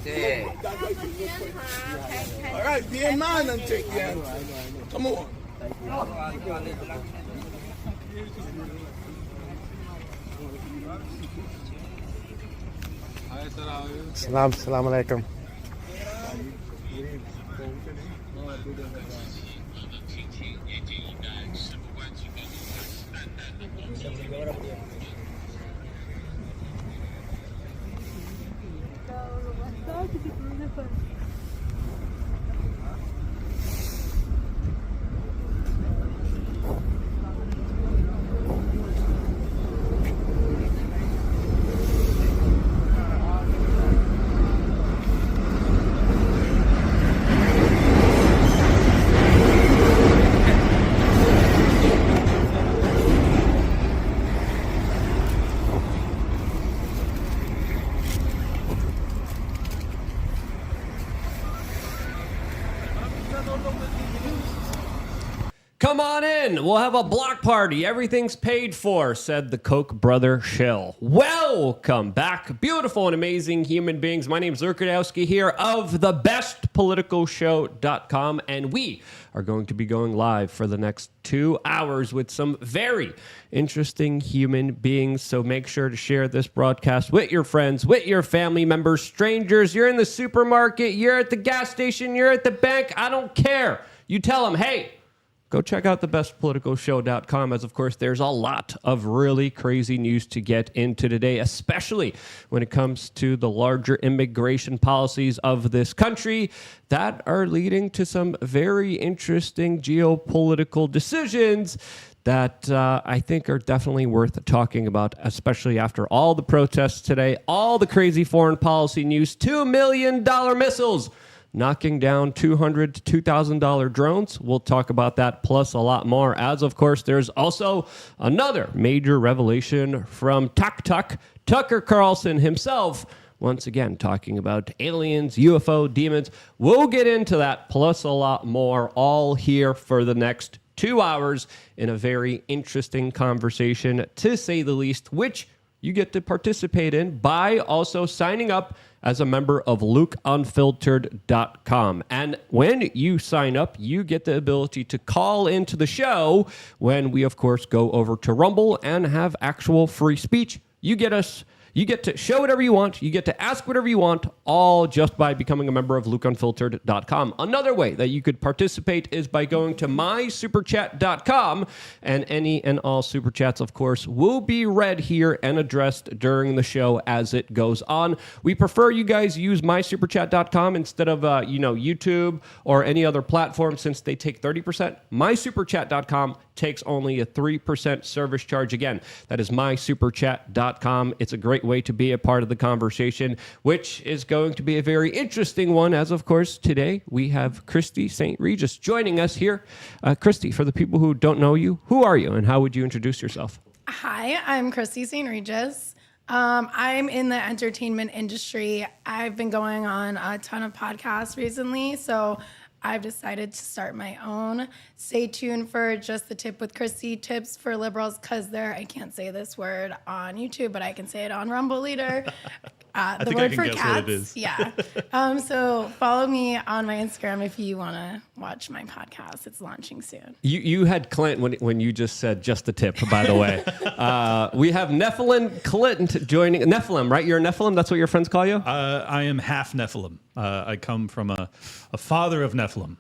对。All right, be in mind and take the answer. Come on. Salam alaikum. Come on in. We'll have a block party. Everything's paid for, said the Koch brother shill. Welcome back, beautiful and amazing human beings. My name is Radicalization here of thebestpoliticalshow.com, and we are going to be going live for the next 2 hours with some very interesting human beings. So make sure to share this broadcast with your friends, with your family members, strangers. You're in the supermarket, you're at the gas station, you're at the bank. I don't care. You tell them, hey, go check out thebestpoliticalshow.com, as, of course, there's a lot of really crazy news to get into today, especially when it comes to the larger immigration policies of this country that are leading to some very interesting geopolitical decisions that I think are definitely worth talking about, especially after all the protests today, all the crazy foreign policy news, $2 million missiles knocking down $200 to $2,000 drones. We'll talk about that, plus a lot more. As, of course, there's also another major revelation from Tucker Carlson himself, once again talking about aliens, UFO, demons. We'll get into that, plus a lot more, all here for the next 2 hours in a very interesting conversation, to say the least, which you get to participate in by also signing up as a member of LukeUnfiltered.com. And when you sign up, you get the ability to call into the show when we, of course, go over to Rumble and have actual free speech. You get to show whatever you want. You get to ask whatever you want, all just by becoming a member of LukeUnfiltered.com. Another way that you could participate is by going to mysuperchat.com, and any and all super chats, of course, will be read here and addressed during the show as it goes on. We prefer you guys use mysuperchat.com instead of YouTube or any other platform, since they take 30%. Mysuperchat.com takes only a 3% service charge. Again, that is mysuperchat.com. It's a great way to be a part of the conversation, which is going to be a very interesting one, as, of course, today we have kristysaintregis joining us here. Kristy, for the people who don't know you, who are you and how would you introduce yourself? Hi, I'm kristysaintregis. I'm in the entertainment industry. I've been going on a ton of podcasts recently, so I've decided to start my own. Stay tuned for Just the Tip with Kristy, tips for liberals, because I can't say this word on YouTube, but I can say it on Rumble Leader. The word for cats. What it is. Yeah. So follow me on my Instagram if you want to watch my podcast. It's launching soon. You had Clint when you just said just the tip, by the way. We have Nephilim Clint joining. Nephilim, right? You're a Nephilim? That's what your friends call you? I am half Nephilim. I come from a father of Nephilim.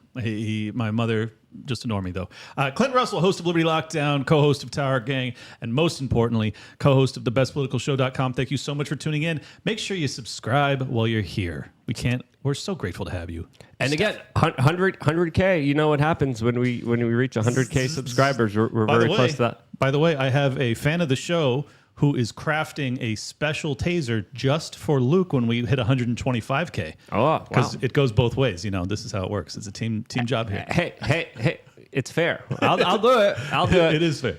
My mother, just a normie though. Clint Russell, host of Liberty Lockdown, co-host of Tower Gang, and most importantly, co-host of thebestpoliticalshow.com. Thank you so much for tuning in. Make sure you subscribe while you're here. We're so grateful to have you. And again, 100K, you know what happens when we reach 100K subscribers. We're very close to that. By the way, I have a fan of the show who is crafting a special taser just for Luke when we hit 125K. Oh, wow. Because it goes both ways. This is how it works. It's a team job here. Hey. It's fair. I'll do it. I'll do it. It is fair.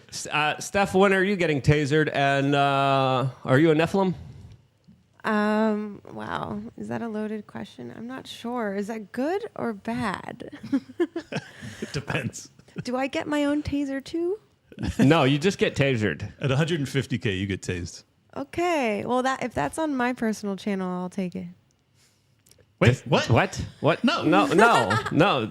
Steph, when are you getting tasered? And are you a Nephilim? Wow. Is that a loaded question? I'm not sure. Is that good or bad? It depends. Do I get my own taser too? No, you just get tasered. At 150K, you get tased. Okay. Well, if that's on my personal channel, I'll take it. Wait, what? What? No. No.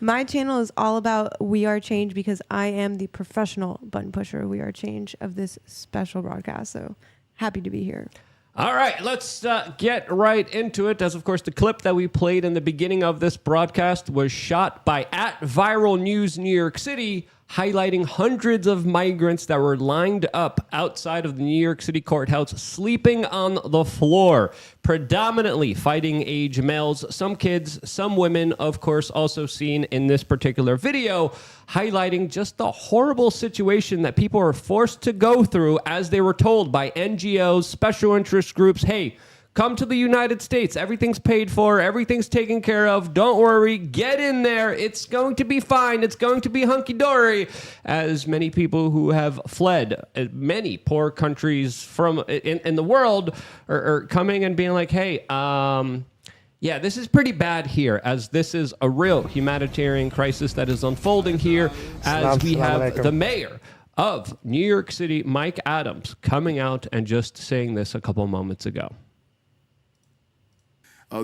My channel is all about We Are Change because I am the professional button pusher We Are Change of this special broadcast. So happy to be here. All right, let's get right into it. As of course, the clip that we played in the beginning of this broadcast was shot by @ViralNews New York City, highlighting hundreds of migrants that were lined up outside of the New York City courthouse, sleeping on the floor, predominantly fighting age males, some kids, some women, of course, also seen in this particular video, highlighting just the horrible situation that people are forced to go through as they were told by NGOs, special interest groups, hey, come to the United States. Everything's paid for. Everything's taken care of. Don't worry. Get in there. It's going to be fine. It's going to be hunky-dory. As many people who have fled many poor countries from in the world are coming and being like, hey, yeah, this is pretty bad here, as this is a real humanitarian crisis that is unfolding here, as we have the mayor of New York City, Mike Adams, coming out and just saying this a couple moments ago.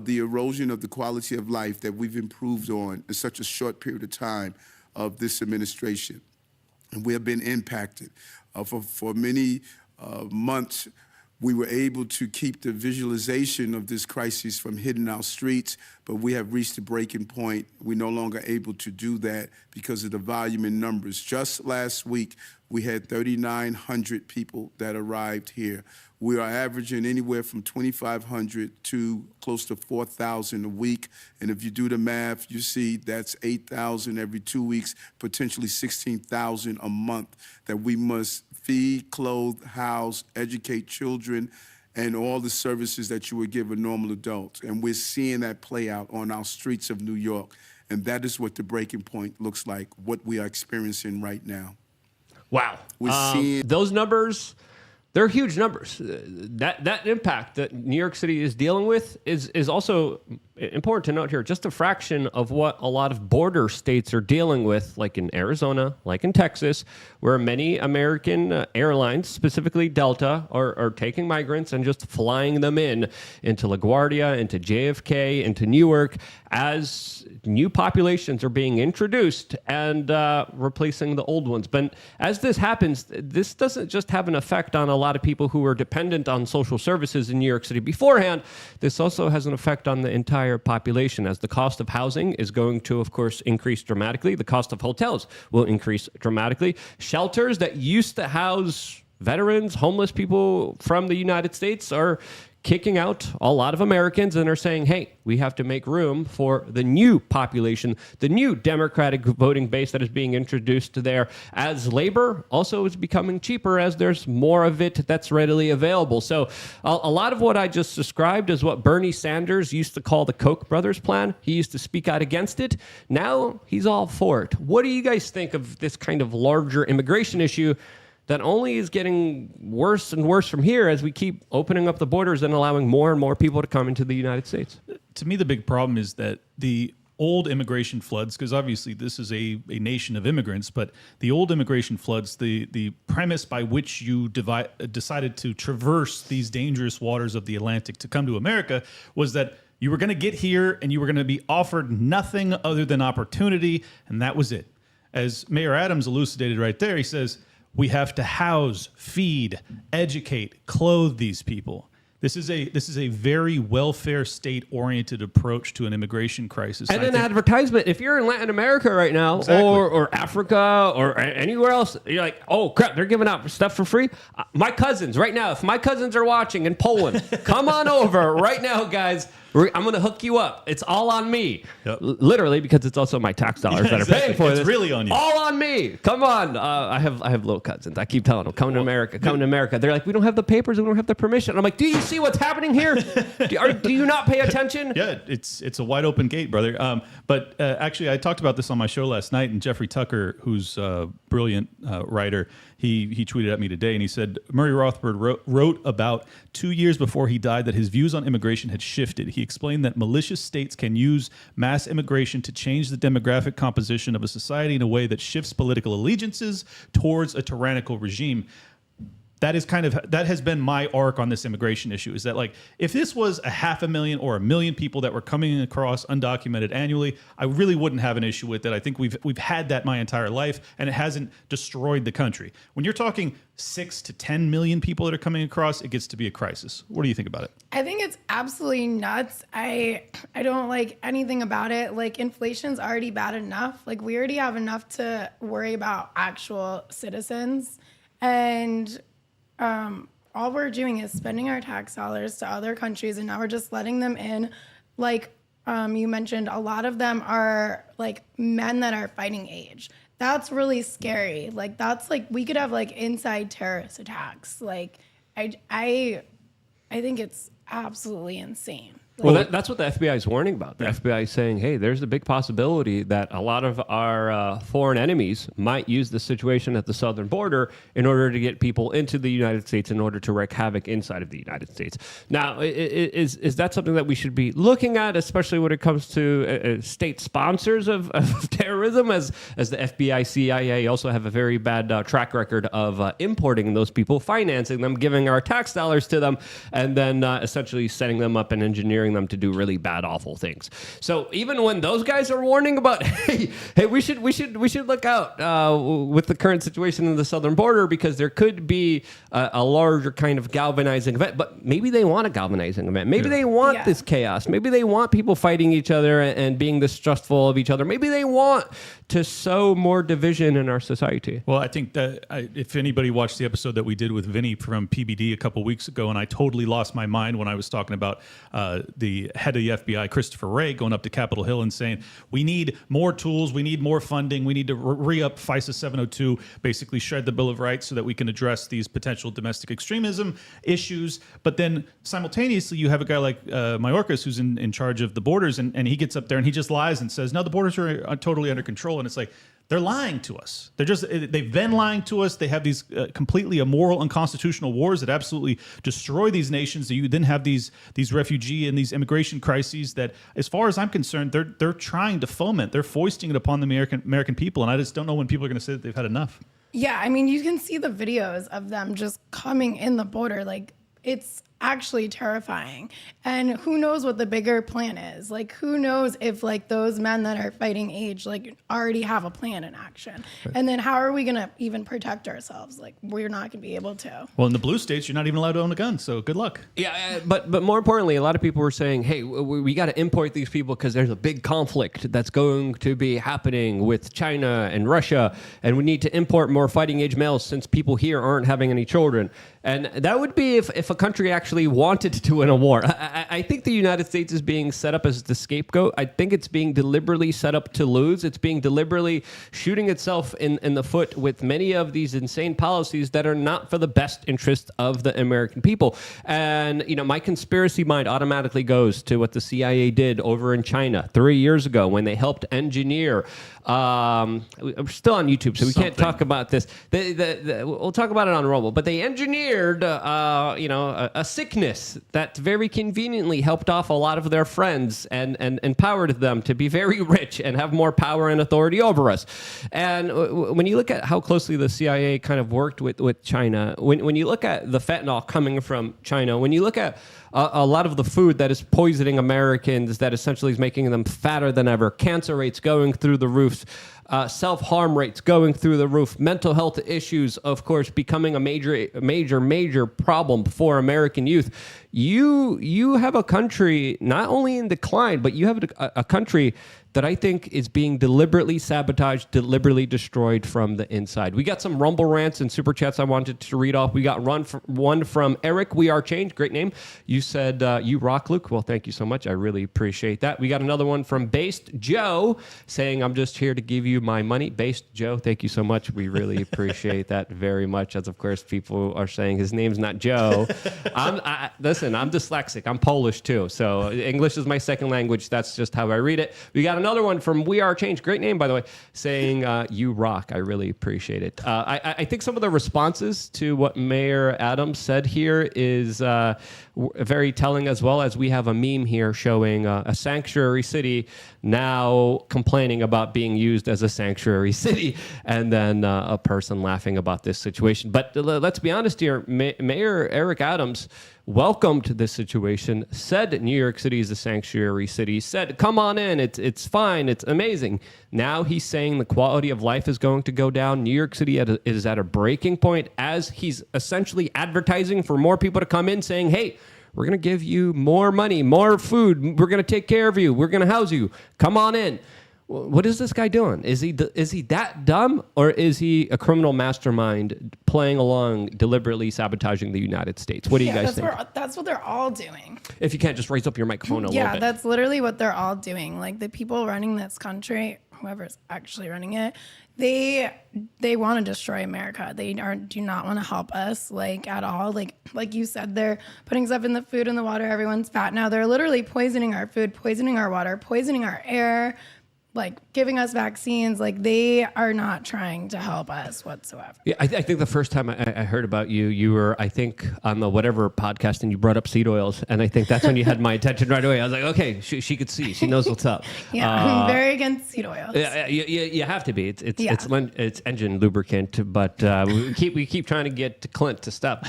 The erosion of the quality of life that we've improved on in such a short period of time of this administration. And we have been impacted. For many months, we were able to keep the visualization of this crisis from hitting our streets, but we have reached a breaking point. We're no longer able to do that because of the volume in numbers. Just last week, we had 3,900 people that arrived here. We are averaging anywhere from 2,500 to close to 4,000 a week. And if you do the math, you see that's 8,000 every 2 weeks, potentially 16,000 a month that we must feed, clothe, house, educate children, and all the services that you would give a normal adult. And we're seeing that play out on our streets of New York. And that is what the breaking point looks like, what we are experiencing right now. Wow. We're seeing those numbers. They're huge numbers. That impact that New York City is dealing with is also important to note here. Just a fraction of what a lot of border states are dealing with, like in Arizona, like in Texas, where many American airlines, specifically Delta, are taking migrants and just flying them into LaGuardia, into JFK, into Newark, as new populations are being introduced and replacing the old ones. But as this happens, this doesn't just have an effect on a lot of people who were dependent on social services in New York City beforehand. This also has an effect on the entire population, as the cost of housing is going to, of course, increase dramatically. The cost of hotels will increase dramatically. Shelters that used to house veterans, homeless people from the United States are kicking out a lot of Americans and are saying, hey, we have to make room for the new population, the new Democratic voting base that is being introduced there, as labor also is becoming cheaper as there's more of it that's readily available. So a lot of what I just described is what Bernie Sanders used to call the Koch brothers plan. He used to speak out against it. Now he's all for it. What do you guys think of this kind of larger immigration issue that only is getting worse and worse from here as we keep opening up the borders and allowing more and more people to come into the United States? To me, the big problem is that the old immigration floods, because obviously this is a nation of immigrants, but the old immigration floods, the premise by which you decided to traverse these dangerous waters of the Atlantic to come to America was that you were going to get here and you were going to be offered nothing other than opportunity, and that was it. As Mayor Adams elucidated right there, he says, we have to house, feed, educate, clothe these people. This is a very welfare state-oriented approach to an immigration crisis. And an advertisement. If you're in Latin America right now, Exactly. or Africa, or anywhere else, you're like, oh, crap, they're giving out stuff for free? My cousins, right now, if my cousins are watching in Poland, come on over right now, guys. I'm going to hook you up. It's all on me. Yep. Literally, because it's also my tax dollars that are paying for this. It's really on you. All on me. Come on. I have little cousins. I keep telling them, come to America, come to America. They're like, we don't have the papers. We don't have the permission. I'm like, do you see what's happening here? Do you not pay attention? Yeah, it's a wide open gate, brother. But actually, I talked about this on my show last night, and Jeffrey Tucker, who's a brilliant writer, he tweeted at me today, and he said Murray Rothbard wrote about 2 years before he died that his views on immigration had shifted. He explained that malicious states can use mass immigration to change the demographic composition of a society in a way that shifts political allegiances towards a tyrannical regime. that has been my arc on this immigration issue, is that like if this was 500,000 or 1 million people that were coming across undocumented annually, I really wouldn't have an issue with it. I think we've had that my entire life, and it hasn't destroyed the country. When you're talking 6 to 10 million people that are coming across, it gets to be a crisis. What do you think about it? I think it's absolutely nuts. I don't like anything about it. Like, inflation's already bad enough. Like, we already have enough to worry about actual citizens, and all we're doing is spending our tax dollars to other countries, and now we're just letting them in. Like you mentioned, a lot of them are like men that are fighting age. That's really scary. Like, that's like, we could have like inside terrorist attacks. Like, I think it's absolutely insane. Well, that's what the FBI is warning about. The FBI is saying, hey, there's a big possibility that a lot of our foreign enemies might use the situation at the southern border in order to get people into the United States in order to wreak havoc inside of the United States. Now, is that something that we should be looking at, especially when it comes to state sponsors of terrorism, as the FBI, CIA also have a very bad track record of importing those people, financing them, giving our tax dollars to them, and then essentially setting them up and engineering them to do really bad, awful things. So even when those guys are warning about, hey, we should look out with the current situation in the southern border, because there could be a larger kind of galvanizing event. But maybe they want a galvanizing event. Maybe they want this chaos. Maybe they want people fighting each other and being distrustful of each other. Maybe they want to sow more division in our society. Well, I think that if anybody watched the episode that we did with Vinny from PBD a couple weeks ago, and I totally lost my mind when I was talking about the head of the FBI, Christopher Wray, going up to Capitol Hill and saying, we need more tools, we need more funding, we need to re-up FISA 702, basically shred the Bill of Rights so that we can address these potential domestic extremism issues. But then simultaneously, you have a guy like Mayorkas, who's in charge of the borders, and he gets up there and he just lies and says, no, the borders are totally under control. And it's like, they're lying to us. They've been lying to us. They have these completely immoral, unconstitutional wars that absolutely destroy these nations. You then have these refugee and these immigration crises that, as far as I'm concerned, they're trying to foment. They're foisting it upon the American people, and I just don't know when people are going to say that they've had enough. Yeah, I mean, you can see the videos of them just coming in the border. Like, it's actually terrifying. And who knows what the bigger plan is? Like, who knows if like those men that are fighting age like already have a plan in action? Right. And then how are we going to even protect ourselves? Like, we're not going to be able to. Well, in the blue states, you're not even allowed to own a gun. So good luck. Yeah, but more importantly, a lot of people were saying, hey, we got to import these people because there's a big conflict that's going to be happening with China and Russia, and we need to import more fighting age males since people here aren't having any children. And that would be if a country actually wanted to win a war. I think the United States is being set up as the scapegoat. I think it's being deliberately set up to lose. It's being deliberately shooting itself in the foot with many of these insane policies that are not for the best interest of the American people. And, you know, my conspiracy mind automatically goes to what the CIA did over in China 3 years ago when they helped engineer. We're still on YouTube, so we can't talk about this. We'll talk about it on Rumble. But they engineered, a sickness that very conveniently helped off a lot of their friends and empowered them to be very rich and have more power and authority over us. And when you look at how closely the CIA kind of worked with China, when you look at the fentanyl coming from China, when you look at a lot of the food that is poisoning Americans, that essentially is making them fatter than ever, cancer rates going through the roof, self-harm rates going through the roof, mental health issues, of course, becoming a major problem for American youth. You have a country not only in decline, but you have a country that I think is being deliberately sabotaged, deliberately destroyed from the inside. We got some Rumble rants and super chats I wanted to read off. We got one from Eric, We Are Change, great name. You said, you rock, Luke. Well, thank you so much. I really appreciate that. We got another one from Based Joe saying, I'm just here to give you my money. Based Joe, thank you so much. We really appreciate that very much, as of course people are saying his name's not Joe. Listen, I'm dyslexic. I'm Polish too. So English is my second language. That's just how I read it. We got another one from We Are Change. Great name, by the way, saying, you rock. I really appreciate it. I think some of the responses to what Mayor Adams said here is very telling, as well as we have a meme here showing a sanctuary city now complaining about being used as a sanctuary city, and then a person laughing about this situation. But let's be honest here, Mayor Eric Adams welcomed this situation, said New York City is a sanctuary city, said, come on in, it's fine, it's amazing. Now he's saying the quality of life is going to go down. New York City is at a breaking point, as he's essentially advertising for more people to come in, saying, hey, we're going to give you more money, more food, we're going to take care of you, we're going to house you, come on in. What is this guy doing? Is he that dumb, or is he a criminal mastermind playing along, deliberately sabotaging the United States? What do you guys think? That's what they're all doing. If you can't just raise up your microphone a little bit. Yeah, that's literally what they're all doing. Like the people running this country, whoever's actually running it, they want to destroy America. They do not want to help us, like, at all. Like you said, they're putting stuff in the food and the water. Everyone's fat now. They're literally poisoning our food, poisoning our water, poisoning our air, like giving us vaccines. Like they are not trying to help us whatsoever. Yeah, I think the first time I heard about you, you were, I think, on the whatever podcast, and you brought up seed oils, and I think that's when you had my attention right away. I was like, okay, she could see, she knows what's up. Yeah, I'm very against seed oils. Yeah, you have to be. It's engine lubricant, but we keep trying to get Clint to stop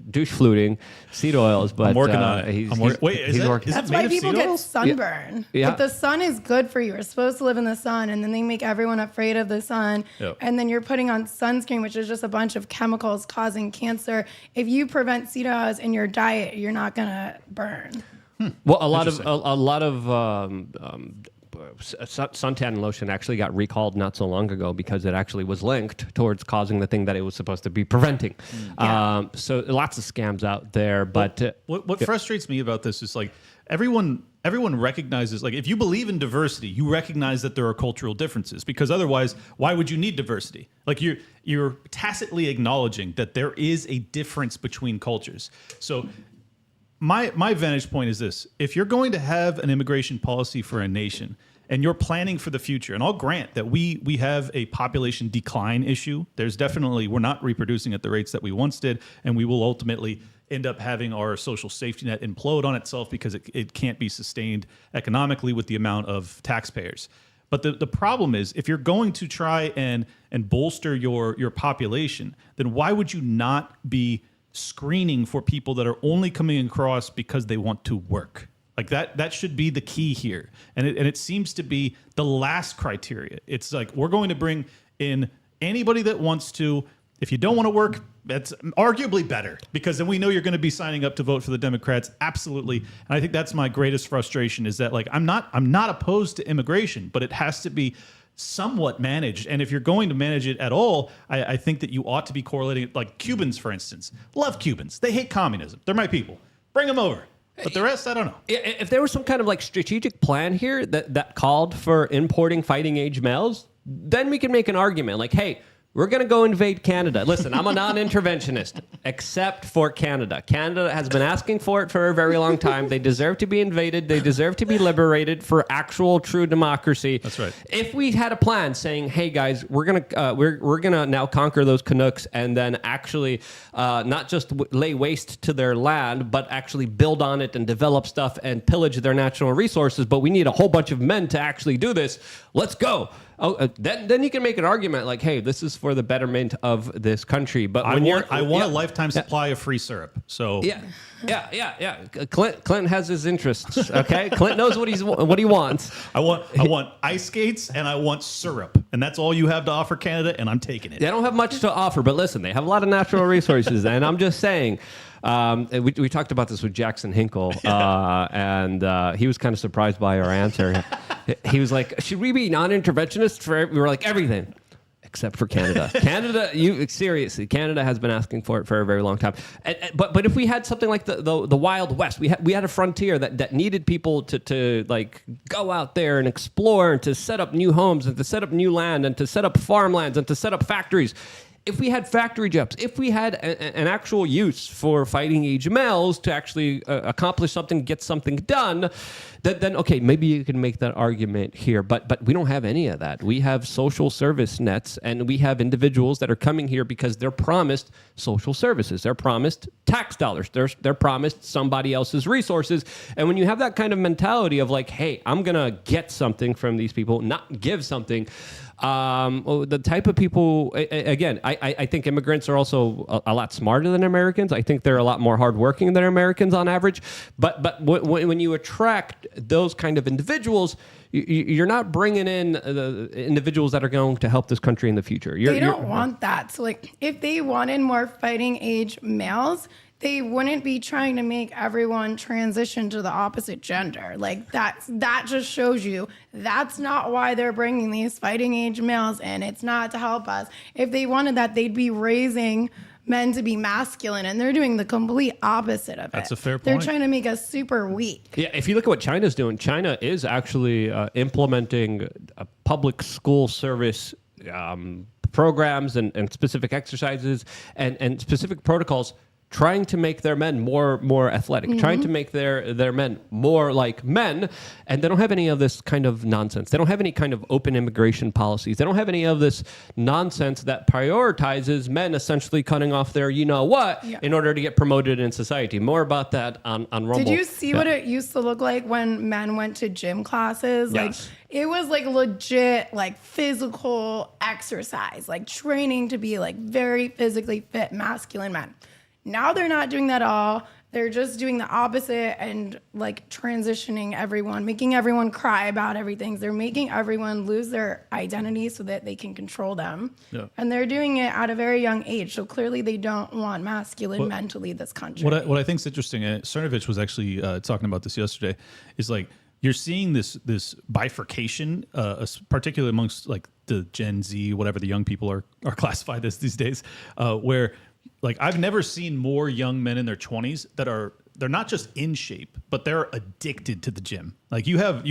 douche fluting seed oils. But I'm working on it. Wait, is it That's made why of people seed get oils? sunburn. Yeah. Like the sun is good for you. We're supposed to live in the sun, and then they make everyone afraid of the sun. Yep. And then you're putting on sunscreen, which is just a bunch of chemicals causing cancer. If you prevent seed oils in your diet, you're not gonna burn. Well, a lot of suntan lotion actually got recalled not so long ago because it actually was linked towards causing the thing that it was supposed to be preventing. So lots of scams out there. But what frustrates me about this is, like, everyone recognizes, like, if you believe in diversity, you recognize that there are cultural differences, because otherwise, why would you need diversity? Like, you're tacitly acknowledging that there is a difference between cultures. So my vantage point is this: if you're going to have an immigration policy for a nation, and you're planning for the future, and I'll grant that we have a population decline issue. There's definitely, we're not reproducing at the rates that we once did, and we will ultimately end up having our social safety net implode on itself because it can't be sustained economically with the amount of taxpayers. But the problem is, if you're going to try and bolster your population, then why would you not be screening for people that are only coming across because they want to work? Like that should be the key here. And it seems to be the last criteria. It's like, we're going to bring in anybody that wants to. If you don't want to work, that's arguably better, because then we know you're going to be signing up to vote for the Democrats. Absolutely. And I think that's my greatest frustration, is that, like, I'm not opposed to immigration, but it has to be somewhat managed. And if you're going to manage it at all, I think that you ought to be correlating it. Like Cubans, for instance. Love Cubans. They hate communism. They're my people. Bring them over. But the rest, I don't know. If there was some kind of, like, strategic plan here that called for importing fighting age males, then we can make an argument. Like, hey, we're going to go invade Canada. Listen, I'm a non-interventionist, except for Canada. Canada has been asking for it for a very long time. They deserve to be invaded. They deserve to be liberated for actual, true democracy. That's right. If we had a plan saying, "Hey guys, we're gonna now conquer those Canucks, and then actually not just lay waste to their land, but actually build on it and develop stuff and pillage their natural resources, but we need a whole bunch of men to actually do this. Let's go." Then you can make an argument like, hey, this is for the betterment of this country. But I want a lifetime supply of free syrup. So yeah. Clint has his interests. Okay, Clint knows what he wants. I want ice skates and I want syrup, and that's all you have to offer Canada, and I'm taking it. They don't have much to offer, but listen, they have a lot of natural resources, and I'm just saying. We talked about this with Jackson Hinkle, and he was kind of surprised by our answer. He was like, "Should we be non-interventionists?" We were like, "Everything except for Canada." Seriously, Canada has been asking for it for a very long time. But if we had something like the Wild West, we had a frontier that needed people to like go out there and explore, and to set up new homes, and to set up new land, and to set up farmlands, and to set up factories. if we had factory jobs, if we had an actual use for fighting age males to actually accomplish something, get something done, then okay, maybe you can make that argument here. But we don't have any of that. We have social service nets, and we have individuals that are coming here because they're promised social services. They're promised tax dollars. They're promised somebody else's resources. And when you have that kind of mentality of like, hey, I'm going to get something from these people, not give something, the type of people, again, I think immigrants are also a lot smarter than Americans. I think they're a lot more hardworking than Americans on average. But when you attract those kind of individuals, you're not bringing in the individuals that are going to help this country in the future. They don't want that. So, like, if they wanted more fighting age males, they wouldn't be trying to make everyone transition to the opposite gender. Like, that just shows you that's not why they're bringing these fighting age males in. It's not to help us. If they wanted that, they'd be raising men to be masculine, and they're doing the complete opposite of it. That's a fair point. They're trying to make us super weak. Yeah, if you look at what China's doing, China is actually implementing a public school service programs and specific exercises and specific protocols, trying to make their men more athletic, trying to make their men more like men, and they don't have any of this kind of nonsense. They don't have any kind of open immigration policies. They don't have any of this nonsense that prioritizes men essentially cutting off their you-know-what in order to get promoted in society. More about that on Rumble. Did you see what it used to look like when men went to gym classes? Yes. Like, it was like legit, like physical exercise, like training to be like very physically fit, masculine men. Now they're not doing that at all. They're just doing the opposite and like transitioning everyone, making everyone cry about everything. They're making everyone lose their identity so that they can control them. Yeah. And they're doing it at a very young age. So clearly they don't want masculine men to lead this country. What I think is interesting, Cernovich was actually talking about this yesterday, is like you're seeing this bifurcation, particularly amongst like the Gen Z, whatever the young people are classified as these days, where like I've never seen more young men in their 20s that they're not just in shape, but they're addicted to the gym. Like you have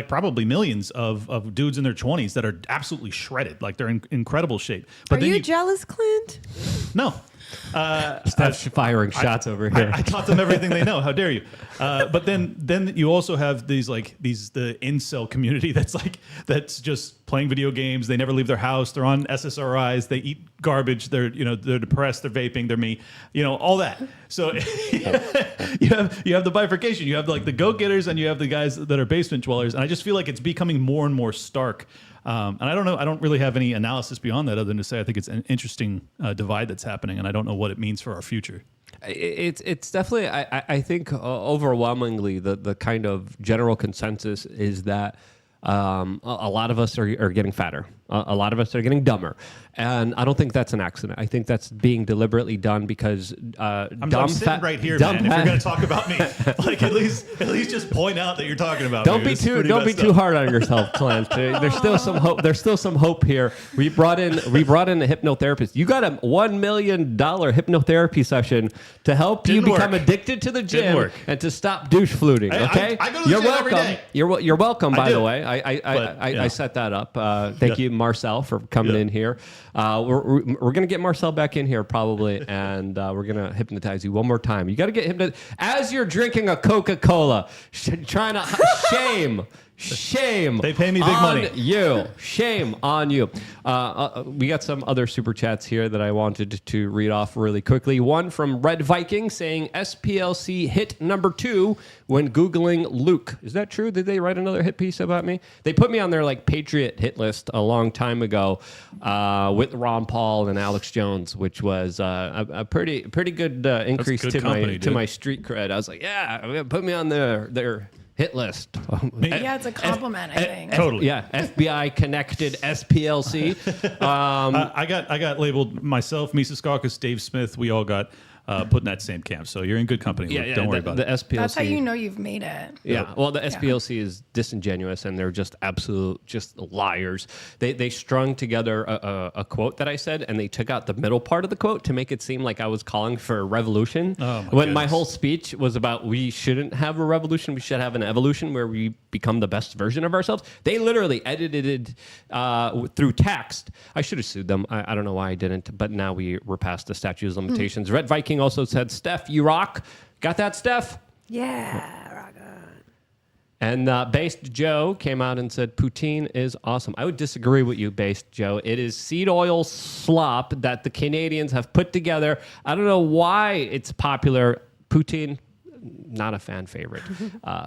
probably millions of dudes in their 20s that are absolutely shredded. Like they're in incredible shape. But are you jealous, Clint? No. Steph's firing shots over here. I taught them everything they know. How dare you? But then you also have the incel community that's just playing video games. They never leave their house. They're on SSRIs. They eat garbage. They're depressed. They're vaping. They're me. All that. So you have the bifurcation. You have like the go-getters and you have the guys that are basement dwellers. And I just feel like it's becoming more and more stark. And I don't know. I don't really have any analysis beyond that other than to say I think it's an interesting divide that's happening, and I don't know what it means for our future. It's definitely, I think overwhelmingly the kind of general consensus is that a lot of us are getting fatter. A lot of us are getting dumber. And I don't think that's an accident. I think that's being deliberately done because I'm sitting right here, man. If you're going to talk about me, like at least just point out that you're talking about don't me. Don't be too hard on yourself, Clint. There's still some hope. There's still some hope here. We brought in a hypnotherapist. You got a $1 million hypnotherapy session to help you become addicted to the gym and to stop douche fluting. Okay, I go to the you're gym welcome. every day. You're welcome. By the way, I set that up. Thank you, Marcel, for coming in here. We're gonna get Marcel back in here probably, and we're gonna hypnotize you one more time. You got to get hypnotized as you're drinking a Coca-Cola. Trying to shame. They pay me big money. You shame on you. We got some other super chats here that I wanted to read off really quickly. One from Red Viking saying SPLC hit number 2 when Googling Luke. Is that true? Did they write another hit piece about me? They put me on their like Patriot hit list a long time ago with Ron Paul and Alex Jones, which was a pretty good increase to my street cred. I was like, yeah, put me on their hit list. Yeah, it's a compliment, I think. Totally. Yeah, FBI connected SPLC. I got labeled myself, Mises Caucus, Dave Smith. We all got put in that same camp. So you're in good company. Luke. Don't worry about the it. SPLC. That's how you know you've made it. Yeah, well, the SPLC is disingenuous, and they're just absolute liars. They strung together a quote that I said, and they took out the middle part of the quote to make it seem like I was calling for a revolution. When my whole speech was about we shouldn't have a revolution, we should have an evolution where we become the best version of ourselves. They literally edited it through text. I should have sued them. I don't know why I didn't, but now we're past the statute of limitations. Red Viking also said, Steph, you rock. Got that, Steph? Yeah, rock on. And Based Joe came out and said, poutine is awesome. I would disagree with you, Based Joe. It is seed oil slop that the Canadians have put together. I don't know why it's popular. Poutine, not a fan favorite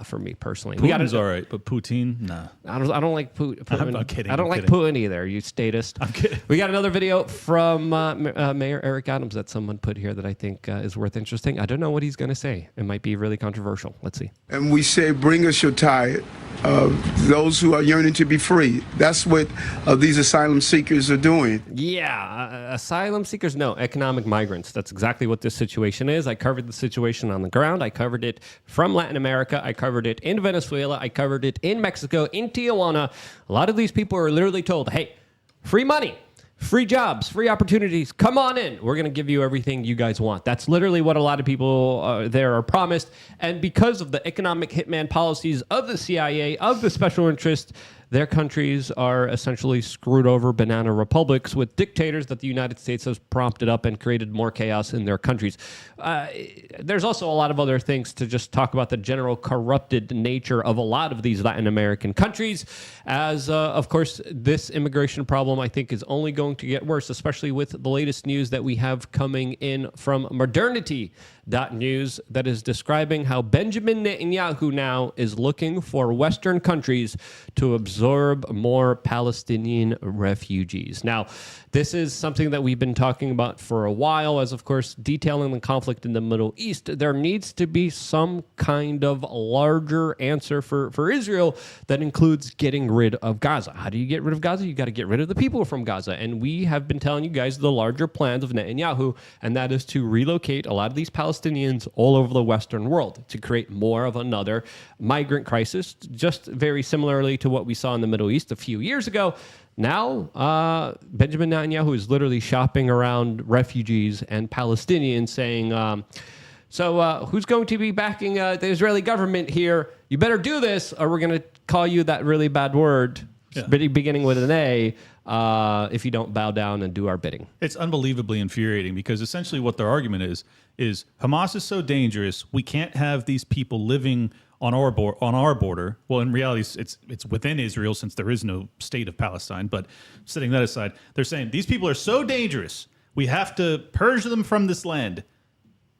for me personally. Putin's all right, but poutine, nah. I don't like Putin. I'm kidding. I don't I'm like kidding. Putin either, you statist. I'm kidding. We got another video from Mayor Eric Adams that someone put here that I think is worth interesting. I don't know what he's going to say. It might be really controversial. Let's see. And we say, bring us your tide, those who are yearning to be free. That's what these asylum seekers are doing. Yeah, asylum seekers, no, economic migrants. That's exactly what this situation is. I covered the situation on the ground. I covered it from Latin America. I covered it in Venezuela. I covered it in Mexico, in Tijuana. A lot of these people are literally told, hey, free money, free jobs, free opportunities. Come on in. We're going to give you everything you guys want. That's literally what a lot of people there are promised. And because of the economic hitman policies of the CIA, of the special interest, their countries are essentially screwed over banana republics with dictators that the United States has prompted up and created more chaos in their countries. There's also a lot of other things to just talk about the general corrupted nature of a lot of these Latin American countries. As, of course, this immigration problem, I think, is only going to get worse, especially with the latest news that we have coming in from modernity.news that is describing how Benjamin Netanyahu now is looking for Western countries to absorb more Palestinian refugees. Now, this is something that we've been talking about for a while, as of course, detailing the conflict in the Middle East. There needs to be some kind of larger answer for Israel that includes getting rid of Gaza. How do you get rid of Gaza? You got to get rid of the people from Gaza. And we have been telling you guys the larger plans of Netanyahu, and that is to relocate a lot of these Palestinians all over the Western world to create more of another migrant crisis, just very similarly to what we saw in the Middle East a few years ago. Now, Benjamin Netanyahu is literally shopping around refugees and Palestinians saying, so who's going to be backing the Israeli government here? You better do this or we're going to call you that really bad word, beginning with an A, if you don't bow down and do our bidding. It's unbelievably infuriating because essentially what their argument is Hamas is so dangerous, we can't have these people living on our border. Well, in reality, it's within Israel since there is no state of Palestine. But setting that aside, they're saying these people are so dangerous, we have to purge them from this land.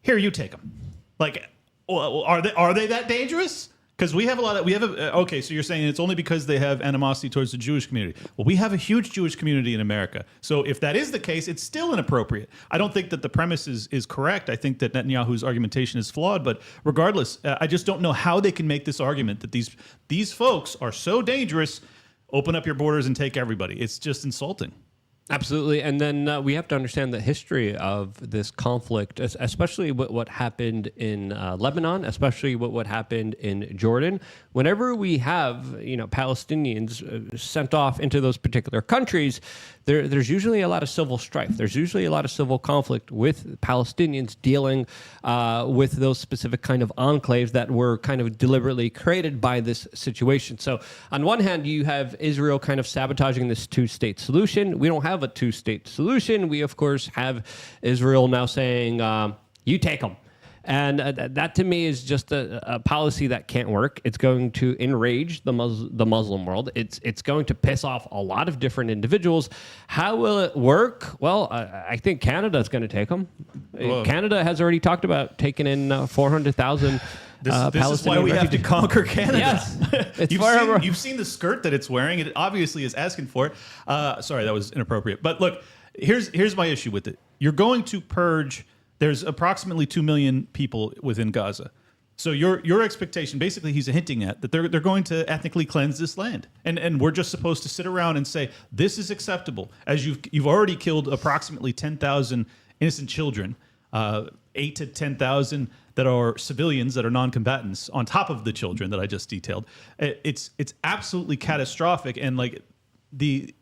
Here, you take them. Like, are they that dangerous? Because we have okay, so you're saying it's only because they have animosity towards the Jewish community. Well, we have a huge Jewish community in America. So if that is the case, it's still inappropriate. I don't think that the premise is correct. I think that Netanyahu's argumentation is flawed. But regardless, I just don't know how they can make this argument that these folks are so dangerous, open up your borders and take everybody. It's just insulting. Absolutely. And then we have to understand the history of this conflict, especially what happened in Lebanon, especially what happened in Jordan. Whenever we have, Palestinians sent off into those particular countries, there's usually a lot of civil strife. There's usually a lot of civil conflict with Palestinians dealing with those specific kind of enclaves that were kind of deliberately created by this situation. So on one hand, you have Israel kind of sabotaging this two-state solution. We don't have a two-state solution. We, of course, have Israel now saying, you take them. And that to me is just a policy that can't work. It's going to enrage the Muslim world. It's going to piss off a lot of different individuals. How will it work? Well, I think Canada is going to take them. Whoa. Canada has already talked about taking in 400,000 This is why we have to conquer Canada. Yes. You've seen the skirt that it's wearing. It obviously is asking for it. Sorry, that was inappropriate. But look, here's my issue with it. You're going to purge. There's approximately 2 million people within Gaza. So your expectation, basically, he's hinting at that they're going to ethnically cleanse this land, and we're just supposed to sit around and say this is acceptable. As you've already killed approximately 10,000 innocent children. 8 to 10,000 that are civilians that are non-combatants on top of the children that I just detailed. It's absolutely catastrophic. And like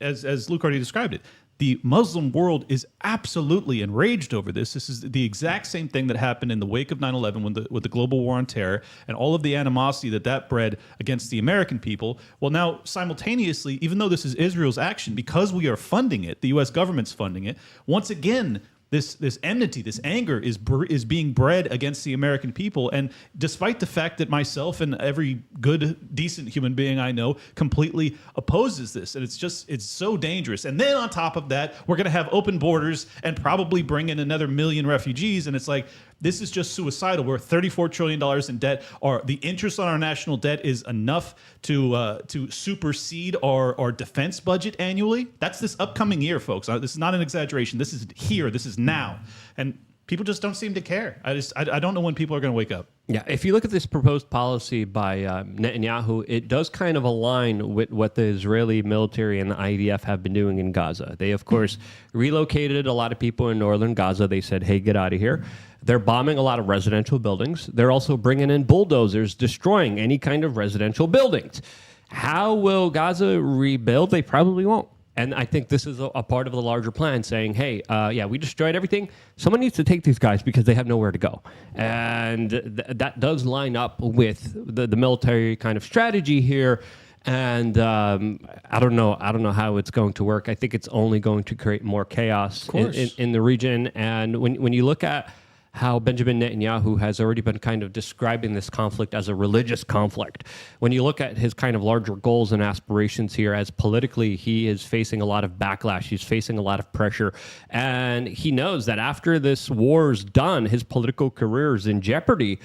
as Luke already described it, the Muslim world is absolutely enraged over this. This is the exact same thing that happened in the wake of 9/11 with the global war on terror and all of the animosity that bred against the American people. Well, now simultaneously, even though this is Israel's action, because we are funding it, the U.S. government's funding it, once again, this enmity, this anger is being bred against the American people. And despite the fact that myself and every good, decent human being I know completely opposes this, and it's so dangerous. And then on top of that, we're going to have open borders and probably bring in another million refugees. And it's like, this is just suicidal. We're $34 trillion in debt. The interest on our national debt is enough to supersede our defense budget annually. That's this upcoming year, folks. This is not an exaggeration. This is here. This is now. And people just don't seem to care. I don't know when people are going to wake up. Yeah, if you look at this proposed policy by Netanyahu, it does kind of align with what the Israeli military and the IDF have been doing in Gaza. They, of course, relocated a lot of people in northern Gaza. They said, hey, get out of here. They're bombing a lot of residential buildings. They're also bringing in bulldozers, destroying any kind of residential buildings. How will Gaza rebuild? They probably won't. And I think this is a part of the larger plan saying, hey, yeah, we destroyed everything. Someone needs to take these guys because they have nowhere to go. And that does line up with the military kind of strategy here. And I don't know how it's going to work. I think it's only going to create more chaos in the region. And when you look at how Benjamin Netanyahu has already been kind of describing this conflict as a religious conflict. When you look at his kind of larger goals and aspirations here, as politically he is facing a lot of backlash, he's facing a lot of pressure, and he knows that after this war's done, his political career is in jeopardy.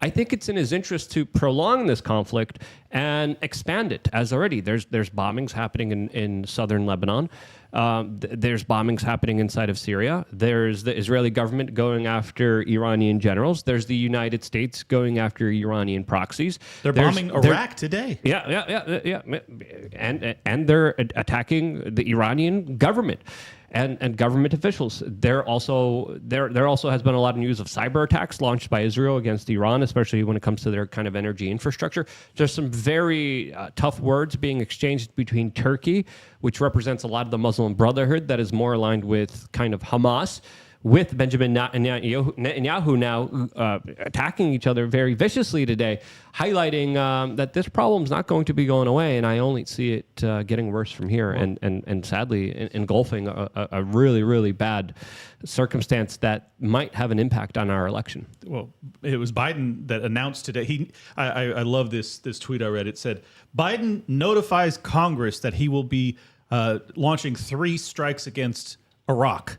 I think it's in his interest to prolong this conflict and expand it, as already there's bombings happening in southern Lebanon. There's bombings happening inside of Syria. There's the Israeli government going after Iranian generals. There's the United States going after Iranian proxies. They're bombing Iraq today. Yeah. And they're attacking the Iranian government and government officials. There also has been a lot of news of cyber attacks launched by Israel against Iran, especially when it comes to their kind of energy infrastructure. There's some very tough words being exchanged between Turkey, which represents a lot of the Muslim Brotherhood that is more aligned with kind of Hamas, with Benjamin Netanyahu now attacking each other very viciously today, highlighting that this problem is not going to be going away, and I only see it getting worse from here, and sadly engulfing a really, really bad circumstance that might have an impact on our election. Well, it was Biden that announced today. I love this tweet I read. It said, Biden notifies Congress that he will be launching 3 strikes against Iraq.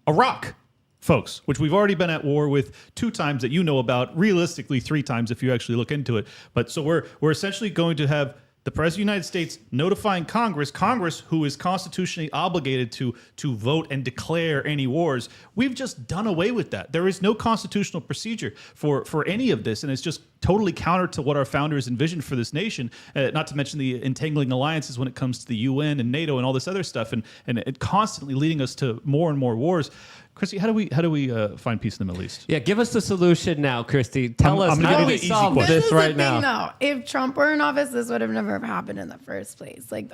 Iraq, folks, which we've already been at war with 2 times that you know about, realistically 3 times if you actually look into it. But so we're essentially going to have the President of the United States notifying Congress, who is constitutionally obligated to vote and declare any wars. We've just done away with that. There is no constitutional procedure for any of this, and it's just totally counter to what our founders envisioned for this nation, not to mention the entangling alliances when it comes to the UN and NATO and all this other stuff, and it constantly leading us to more and more wars. Christy, how do we find peace in the Middle East? Yeah, give us the solution now, Christy. Tell us gonna how give do you we the easy solve question. this right Thing, now. though. If Trump were in office, this would have never happened in the first place. Like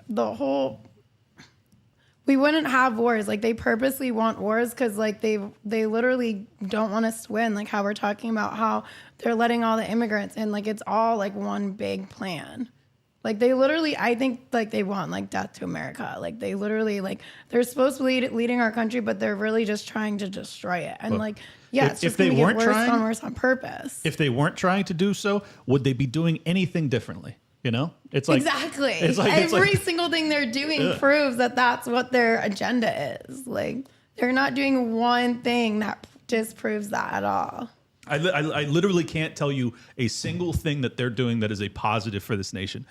we wouldn't have wars. Like they purposely want wars because like they literally don't want us to win. Like how we're talking about how they're letting all the immigrants in. Like it's all like one big plan. Like they literally, I think like they want like death to America. Like they literally like they're supposed to be leading our country, but they're really just trying to destroy it. And Well, like, yeah, it's if just going they to get weren't worse trying- and worse on purpose. If they weren't trying to do so, would they be doing anything differently? You know, it's like Exactly. it's Every single thing they're doing proves that that's what their agenda is. Like they're not doing one thing that disproves that at all. I literally can't tell you a single thing that they're doing that is a positive for this nation.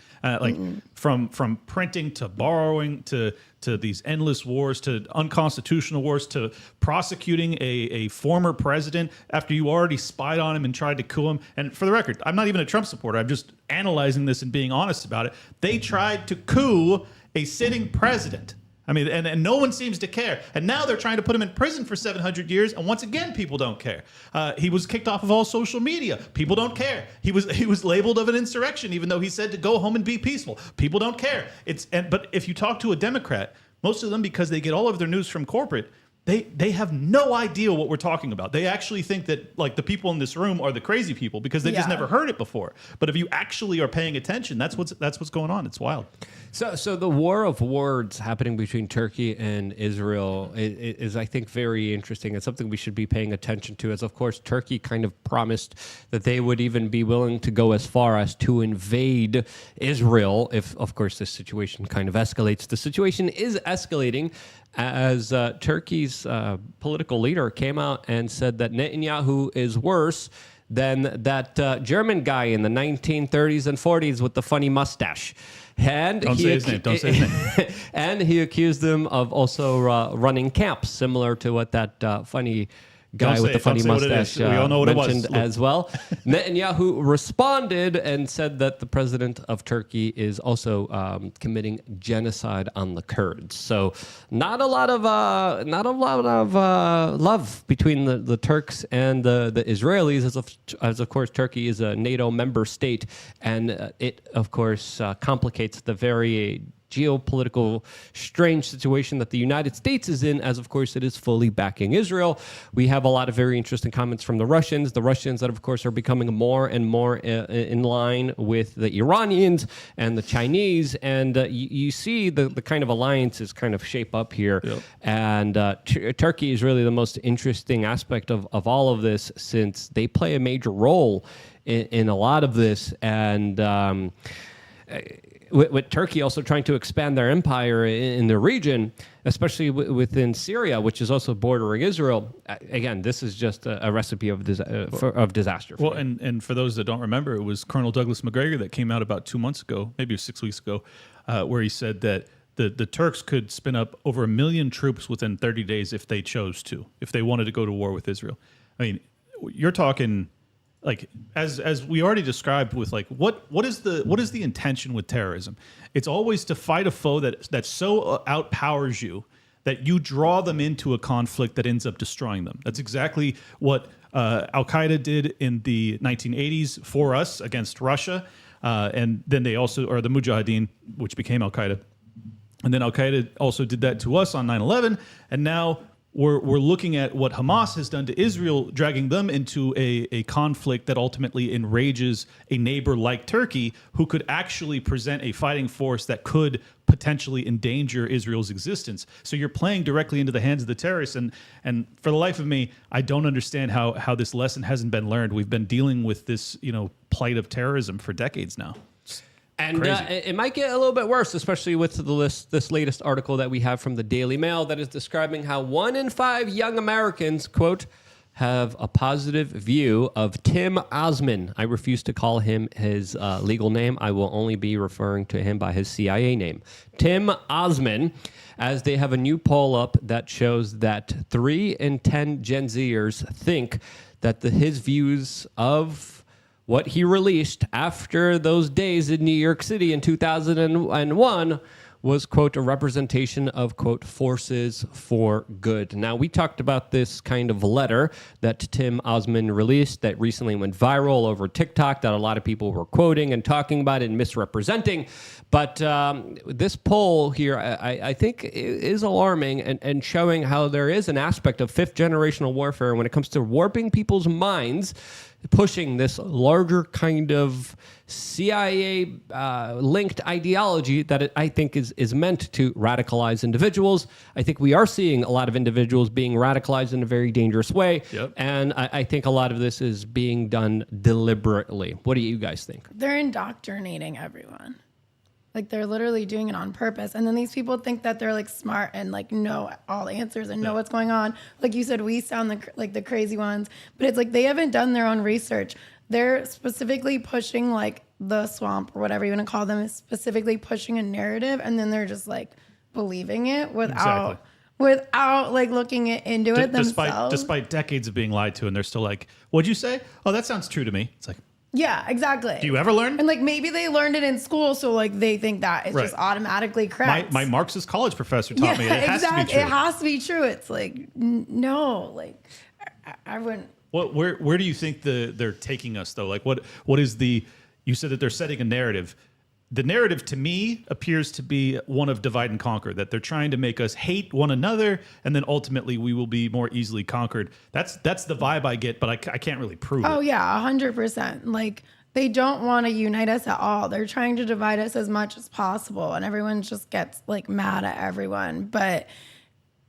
From printing to borrowing to these endless wars to unconstitutional wars to prosecuting a former president after you already spied on him and tried to coup him. And for the record, I'm not even a Trump supporter. I'm just analyzing this and being honest about it. They tried to coup a sitting president. I mean, and no one seems to care. And now they're trying to put him in prison for 700 years. And once again, people don't care. He was kicked off of all social media. People don't care. He was labeled of an insurrection, even though he said to go home and be peaceful. People don't care. But if you talk to a Democrat, most of them, because they get all of their news from corporate, they have no idea what we're talking about. They actually think that like the people in this room are the crazy people because they just never heard it before. But if you actually are paying attention, that's what's going on. It's wild. So the war of words happening between Turkey and Israel is, I think, very interesting. It's something we should be paying attention to, as, of course, Turkey kind of promised that they would even be willing to go as far as to invade Israel if, of course, this situation kind of escalates. The situation is escalating as Turkey's political leader came out and said that Netanyahu is worse than that German guy in the 1930s and 40s with the funny mustache. And Don't say his name. Don't say his name. And he accused them of also running camps, similar to what that funny guy with the funny mustache we all know what mentioned it was. as well. Netanyahu responded and said that the president of Turkey is also committing genocide on the Kurds. So not a lot of love between the Turks and the Israelis, as of course Turkey is a NATO member state, and it of course complicates the very geopolitical strange situation that the United States is in, as of course it is fully backing Israel. We have a lot of very interesting comments from the Russians that of course are becoming more and more in line with the Iranians and the Chinese, and you see the kind of alliances kind of shape up here. Yep. And Turkey is really the most interesting aspect of all of this, since they play a major role in a lot of this, and with Turkey also trying to expand their empire in the region, especially within Syria, which is also bordering Israel. Again, this is just a recipe of disaster. Well, and for those that don't remember, it was Colonel Douglas McGregor that came out about 2 months ago, maybe 6 weeks ago, where he said that the Turks could spin up over 1 million troops within 30 days if they chose to, if they wanted to go to war with Israel. I mean, you're talking... Like as we already described with like what is the intention with terrorism? It's always to fight a foe that so outpowers you that you draw them into a conflict that ends up destroying them. That's exactly what Al Qaeda did in the 1980s for us against Russia, and then they also, or the Mujahideen, which became Al Qaeda, and then Al Qaeda also did that to us on 9/11, and now we're looking at what Hamas has done to Israel, dragging them into a conflict that ultimately enrages a neighbor like Turkey, who could actually present a fighting force that could potentially endanger Israel's existence. So you're playing directly into the hands of the terrorists. And for the life of me, I don't understand how this lesson hasn't been learned. We've been dealing with this, plight of terrorism for decades now. And it might get a little bit worse, especially with this latest article that we have from the Daily Mail that is describing how 1 in 5 young Americans, quote, have a positive view of Tim Osman. I refuse to call him his legal name. I will only be referring to him by his CIA name. Tim Osman, as they have a new poll up that shows that 3 in 10 Gen Zers think that his views of what he released after those days in New York City in 2001 was, quote, a representation of, quote, forces for good. Now, we talked about this kind of letter that Tim Osman released that recently went viral over TikTok that a lot of people were quoting and talking about it and misrepresenting. But this poll here, I think, is alarming and showing how there is an aspect of fifth generational warfare when it comes to warping people's minds, pushing this larger kind of CIA-linked ideology that I think is meant to radicalize individuals. I think we are seeing a lot of individuals being radicalized in a very dangerous way. Yep. And I think a lot of this is being done deliberately. What do you guys think? They're indoctrinating everyone. Like, they're literally doing it on purpose. And then these people think that they're, like, smart and, like, know all the answers and know what's going on. Like you said, we sound like the crazy ones. But it's like they haven't done their own research. They're specifically pushing, like, the swamp or whatever you want to call them, is specifically pushing a narrative. And then they're just, like, believing it without like, looking into it themselves. Despite decades of being lied to. And they're still like, what'd you say? Oh, that sounds true to me. It's like, Yeah, exactly. Do you ever learn? And like maybe they learned it in school, so like they think that it's Right. just automatically correct. My Marxist college professor taught me it has to be true. It has to be true. It's like no, like I wouldn't. Where do you think they're taking us though? Like what is the? You said that they're setting a narrative. The narrative to me appears to be one of divide and conquer, that they're trying to make us hate one another, and then ultimately we will be more easily conquered. That's the vibe I get, but I can't really prove it. Oh yeah, 100%. Like they don't want to unite us at all. They're trying to divide us as much as possible, and everyone just gets like mad at everyone. But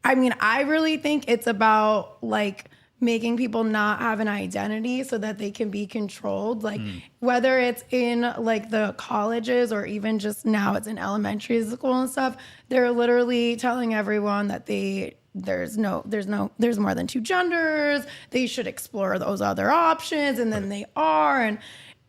I mean, I really think it's about like making people not have an identity so that they can be controlled. Like whether it's in like the colleges or even just now it's in elementary school and stuff, they're literally telling everyone that there's more than two genders. They should explore those other options, and then they are.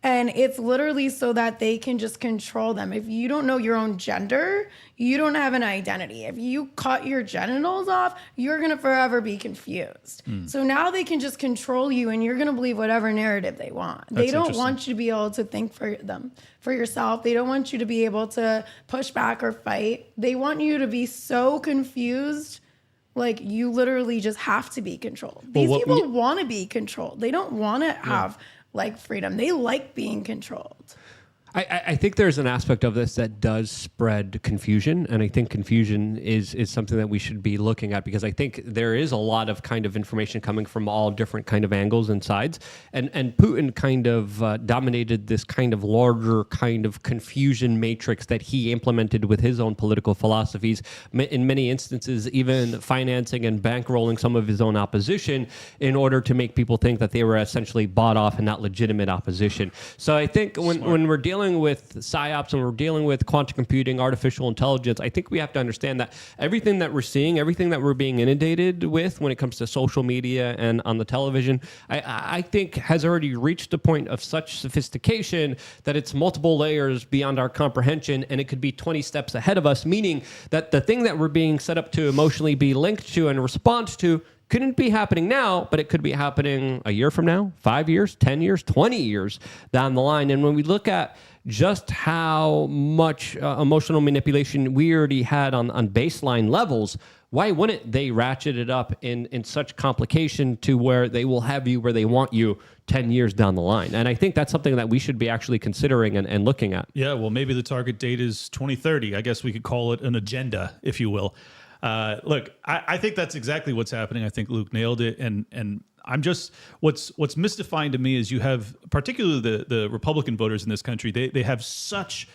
And it's literally so that they can just control them. If you don't know your own gender, you don't have an identity. If you cut your genitals off, you're going to forever be confused. So now they can just control you, and you're going to believe whatever narrative they want. They don't want you to be able to think for yourself. They don't want you to be able to push back or fight. They want you to be so confused. Like you literally just have to be controlled. These people want to be controlled. They don't want to have like freedom. They like being controlled. I think there's an aspect of this that does spread confusion, and I think confusion is something that we should be looking at, because I think there is a lot of kind of information coming from all different kind of angles and sides, and Putin kind of dominated this kind of larger kind of confusion matrix that he implemented with his own political philosophies, in many instances even financing and bankrolling some of his own opposition in order to make people think that they were essentially bought off and not legitimate opposition. So I think when we're dealing with psyops and we're dealing with quantum computing, artificial intelligence, I think we have to understand that everything that we're seeing, everything that we're being inundated with when it comes to social media and on the television, I think has already reached a point of such sophistication that it's multiple layers beyond our comprehension, and it could be 20 steps ahead of us, meaning that the thing that we're being set up to emotionally be linked to and respond to couldn't be happening now, but it could be happening a year from now, 5 years, 10 years, 20 years down the line. And when we look at just how much emotional manipulation we already had on baseline levels, why wouldn't they ratchet it up in such complication to where they will have you where they want you 10 years down the line? And I think that's something that we should be actually considering and looking at. Yeah, well, maybe the target date is 2030. I guess we could call it an agenda, if you will. Look, I think that's exactly what's happening. I think Luke nailed it. And I'm just, what's mystifying to me is you have, particularly the Republican voters in this country, they have such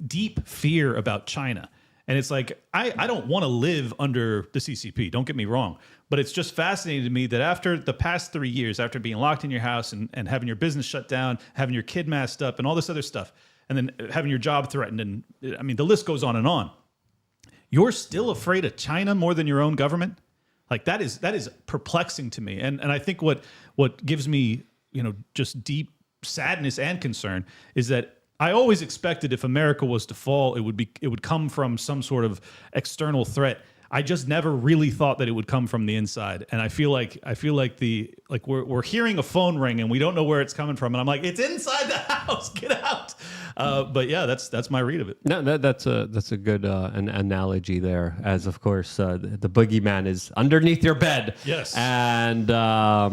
deep fear about China. And it's like, I don't want to live under the CCP, don't get me wrong. But it's just fascinating to me that after the past 3 years, after being locked in your house and having your business shut down, having your kid masked up and all this other stuff, and then having your job threatened, and I mean, the list goes on and on. You're still afraid of China more than your own government? Like that is perplexing to me. And I think what gives me, just deep sadness and concern is that I always expected if America was to fall, it would come from some sort of external threat. I just never really thought that it would come from the inside. And I feel like we're hearing a phone ring and we don't know where it's coming from. And I'm like, it's inside the house, get out. But yeah, that's my read of it. No, that's a good an analogy there. As of course, the boogeyman is underneath your bed. Yes. And how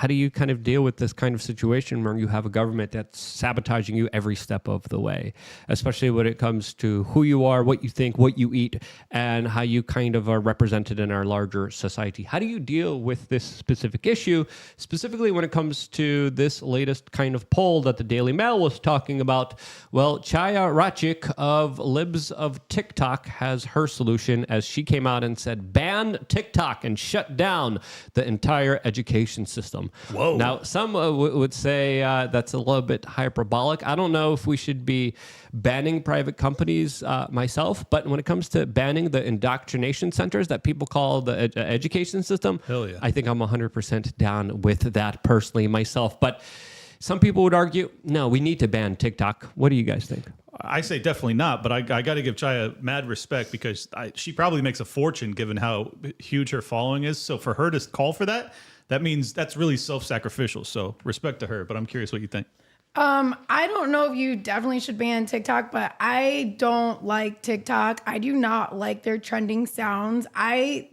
do you kind of deal with this kind of situation where you have a government that's sabotaging you every step of the way, especially when it comes to who you are, what you think, what you eat, and how you kind of are represented in our larger society? How do you deal with this specific issue, specifically when it comes to this latest kind of poll that the Daily Mail was talking about? Well, Chaya Rachik of Libs of TikTok has her solution, as she came out and said, ban TikTok and shut down the entire education system. Whoa. Now, some would say that's a little bit hyperbolic. I don't know if we should be banning private companies myself, but when it comes to banning the indoctrination centers that people call the education system, hell yeah. I think I'm 100% down with that personally myself. But some people would argue, no, we need to ban TikTok. What do you guys think? I say definitely not, but I got to give Chaya mad respect because she probably makes a fortune given how huge her following is. So for her to call for that, that means that's really self-sacrificial. So respect to her, but I'm curious what you think. I don't know if you definitely should ban TikTok, but I don't like TikTok. I do not like their trending sounds. I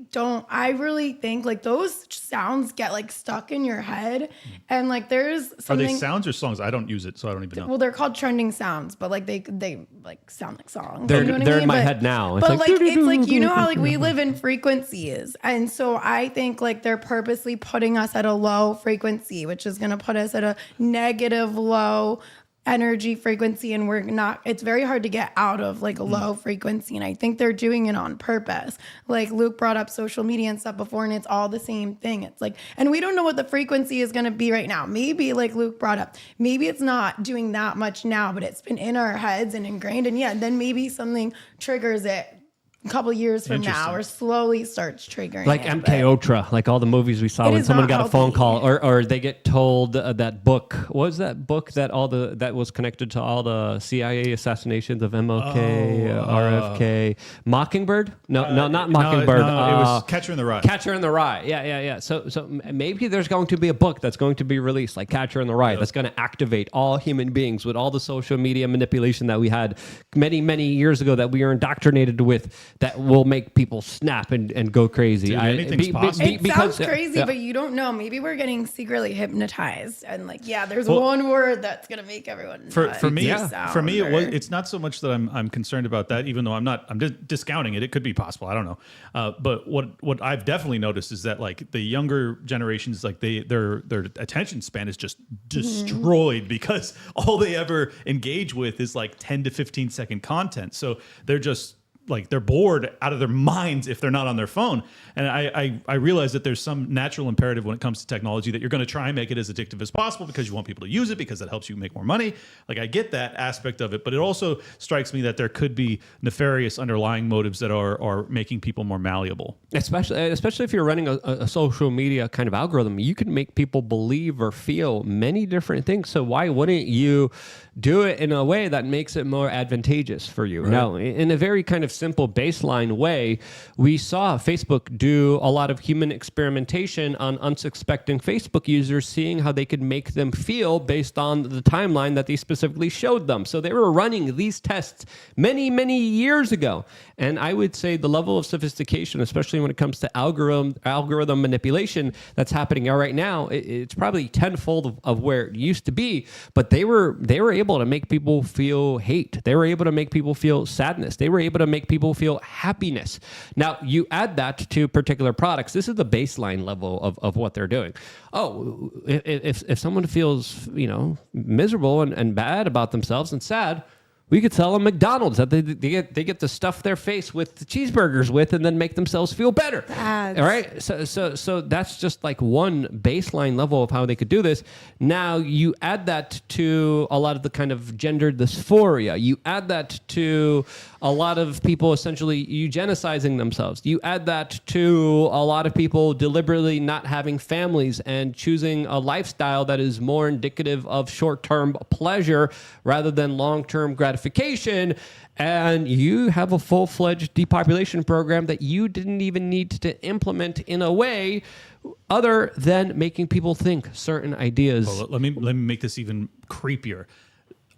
really think like those sounds get like stuck in your head. And like there's something. Are they sounds or songs? I don't use it, so I don't even know. Well, they're called trending sounds, but like they like sound like songs. They're, you know what I they're mean? in my But- head now. But like it's like, you know how like we live in frequencies. And so I think like they're purposely putting us at a low frequency, which is going to put us at a negative low energy frequency, and it's very hard to get out of like a low frequency, and I think they're doing it on purpose. Like Luke brought up social media and stuff before, and it's all the same thing. It's like, and we don't know what the frequency is going to be right now. Maybe like Luke brought up, maybe it's not doing that much now, but it's been in our heads and ingrained, and then maybe something triggers it a couple years from now, or slowly starts triggering like it, MK but- Ultra, like all the movies we saw It when is someone not got a phone healthy. call, or they get told that book. What was that book that that was connected to all the CIA assassinations of MLK, RFK, Mockingbird? No, not Mockingbird. No, it was Catcher in the Rye. Catcher in the Rye. Yeah. So maybe there's going to be a book that's going to be released, like Catcher in the Rye, that's going to activate all human beings with all the social media manipulation that we had many years ago, that we are indoctrinated with, that will make people snap and go crazy. Dude, anything's possible. It sounds crazy, but you don't know. Maybe we're getting secretly hypnotized, and like, there's one word that's gonna make everyone. For me, sound it's not so much that I'm concerned about that, even though I'm just discounting it. It could be possible. I don't know. But what I've definitely noticed is that like the younger generations, like their attention span is just destroyed because all they ever engage with is like 10 to 15 second content. So they're just like they're bored out of their minds if they're not on their phone. And I realize that there's some natural imperative when it comes to technology that you're going to try and make it as addictive as possible because you want people to use it, because it helps you make more money. Like I get that aspect of it, but it also strikes me that there could be nefarious underlying motives that are making people more malleable. Especially if you're running a social media kind of algorithm, you can make people believe or feel many different things. So why wouldn't you do it in a way that makes it more advantageous for you? Right. Now, in a very kind of simple baseline way, we saw Facebook do a lot of human experimentation on unsuspecting Facebook users, seeing how they could make them feel based on the timeline that they specifically showed them. So they were running these tests many years ago. And I would say the level of sophistication, especially when it comes to algorithm manipulation that's happening right now, it's probably tenfold of where it used to be. But they were able to make people feel hate. They were able to make people feel sadness. They were able to make people feel happiness. Now, you add that to particular products. This is the baseline level of what they're doing. Oh, if someone feels, miserable and bad about themselves and sad, we could sell them McDonald's that they get to stuff their face with the cheeseburgers with, and then make themselves feel better. Ads. All right, so that's just like one baseline level of how they could do this. Now you add that to a lot of the kind of gender dysphoria. You add that to a lot of people essentially eugenicizing themselves. You add that to a lot of people deliberately not having families and choosing a lifestyle that is more indicative of short-term pleasure rather than long-term gratification, and you have a full-fledged depopulation program that you didn't even need to implement in a way other than making people think certain ideas. Well, let me make this even creepier.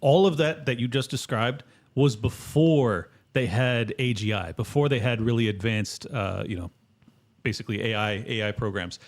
All of that you just described was before they had AGI, before they had really advanced, basically AI programs.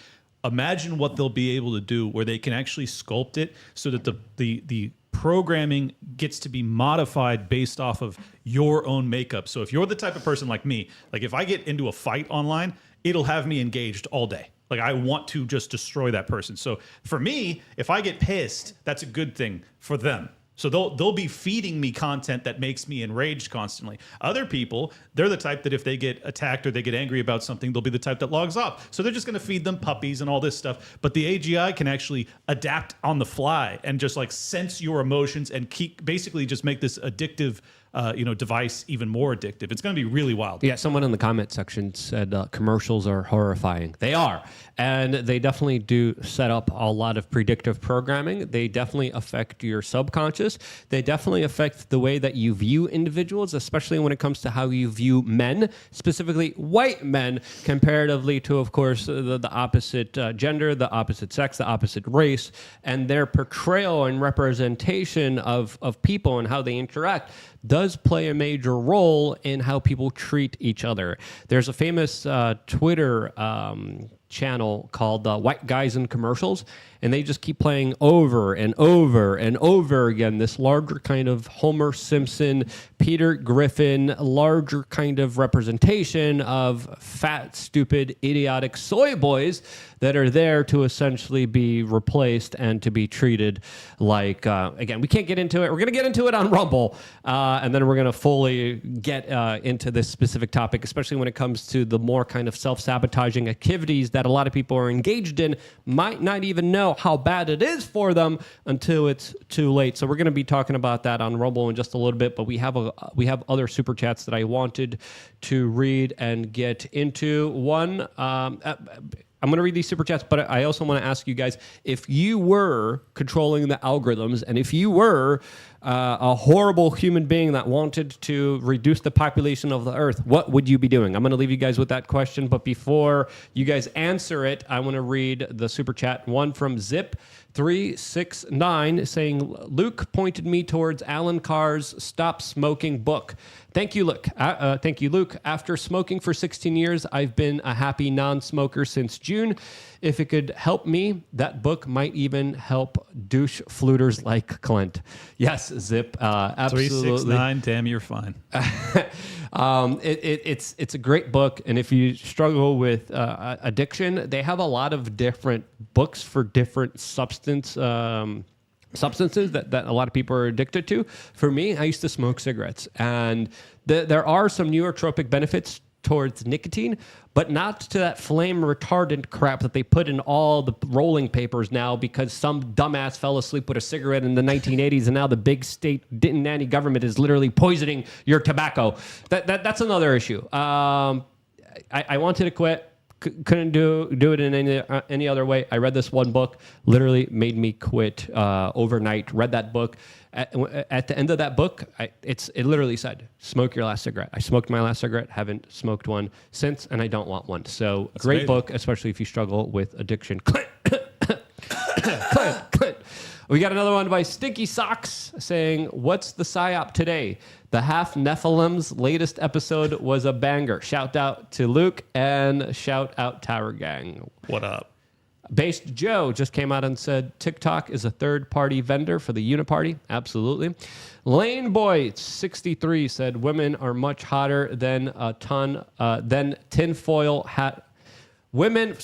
Imagine what they'll be able to do where they can actually sculpt it so that the programming gets to be modified based off of your own makeup. So if you're the type of person like me, like if I get into a fight online, it'll have me engaged all day. Like I want to just destroy that person. So for me, if I get pissed, that's a good thing for them. So they'll be feeding me content that makes me enraged constantly. Other people, they're the type that if they get attacked or they get angry about something, they'll be the type that logs off. So they're just going to feed them puppies and all this stuff. But the AGI can actually adapt on the fly and just like sense your emotions and basically just make this addictive device even more addictive. It's going to be really wild. Yeah, someone in the comment section said commercials are horrifying. They are. And they definitely do set up a lot of predictive programming. They definitely affect your subconscious. They definitely affect the way that you view individuals, especially when it comes to how you view men, specifically white men, comparatively to, of course, the opposite gender, the opposite sex, the opposite race, and their portrayal and representation of people and how they interact does play a major role in how people treat each other. There's a famous Twitter channel called White Guys in Commercials, and they just keep playing over and over and over again this larger kind of Homer Simpson, Peter Griffin, larger kind of representation of fat, stupid, idiotic soy boys that are there to essentially be replaced and to be treated like, again, we can't get into it. We're going to get into it on Rumble, and then we're going to fully get into this specific topic, especially when it comes to the more kind of self-sabotaging activities that a lot of people are engaged in, might not even know how bad it is for them until it's too late. So we're going to be talking about that on Rumble in just a little bit, but we have other super chats that I wanted to read and get into. One, I'm going to read these super chats, but I also want to ask you guys, if you were controlling the algorithms and if you were a horrible human being that wanted to reduce the population of the earth, what would you be doing? I'm going to leave you guys with that question, but before you guys answer it, I want to read the super chat. One from Zip369 saying, Luke pointed me towards Alan Carr's Stop Smoking book. Thank you, Luke. After smoking for 16 years, I've been a happy non-smoker since June. If it could help me, that book might even help douche fluters like Clint. Yes, Zip, absolutely. 369, damn, you're fine. It's a great book, and if you struggle with addiction, they have a lot of different books for different substances that a lot of people are addicted to. For me, I used to smoke cigarettes, and there are some neurotropic benefits towards nicotine, but not to that flame retardant crap that they put in all the rolling papers now because some dumbass fell asleep with a cigarette in the 1980s, and now the big state nanny government is literally poisoning your tobacco. That's another issue. I wanted to quit. Couldn't do it in any other way. I read this one book, literally made me quit overnight. Read that book. At the end of that book, it literally said, smoke your last cigarette. I smoked my last cigarette, haven't smoked one since, and I don't want one. So that's great amazing book, especially if you struggle with addiction. Clint. We got another one by Stinky Socks saying, what's the PSYOP today? The Half Nephilim's latest episode was a banger. Shout out to Luke and shout out Tower Gang. What up? Based Joe just came out and said TikTok is a third-party vendor for the Uniparty. Absolutely. Lane Boy 63 said women are much hotter than tinfoil hat. Women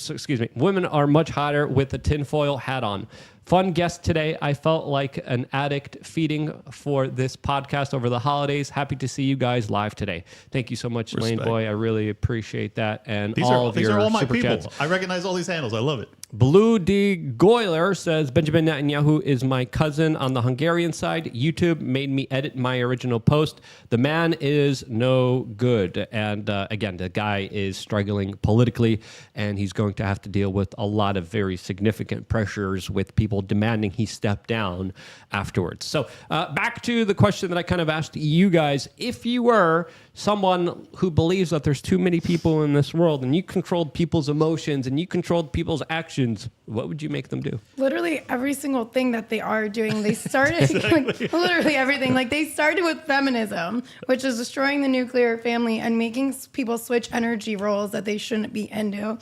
are much hotter with a tinfoil hat on. Fun guest today. I felt like an addict feeding for this podcast over the holidays. Happy to see you guys live today. Thank you so much, Respect. Lane Boy. I really appreciate that. And these all are all my super people. chats. I recognize all these handles. I love it. Blue D. Goyler says, Benjamin Netanyahu is my cousin on the Hungarian side. YouTube made me edit my original post. The man is no good. And again, the guy is struggling politically, and he's going to have to deal with a lot of very significant pressures with people demanding he step down afterwards. So back to the question that I kind of asked you guys. If you were someone who believes that there's too many people in this world and you controlled people's emotions and you controlled people's actions, what would you make them do? Literally every single thing that they are doing. They started like, literally everything. Like they started with feminism, which is destroying the nuclear family and making people switch energy roles that they shouldn't be into.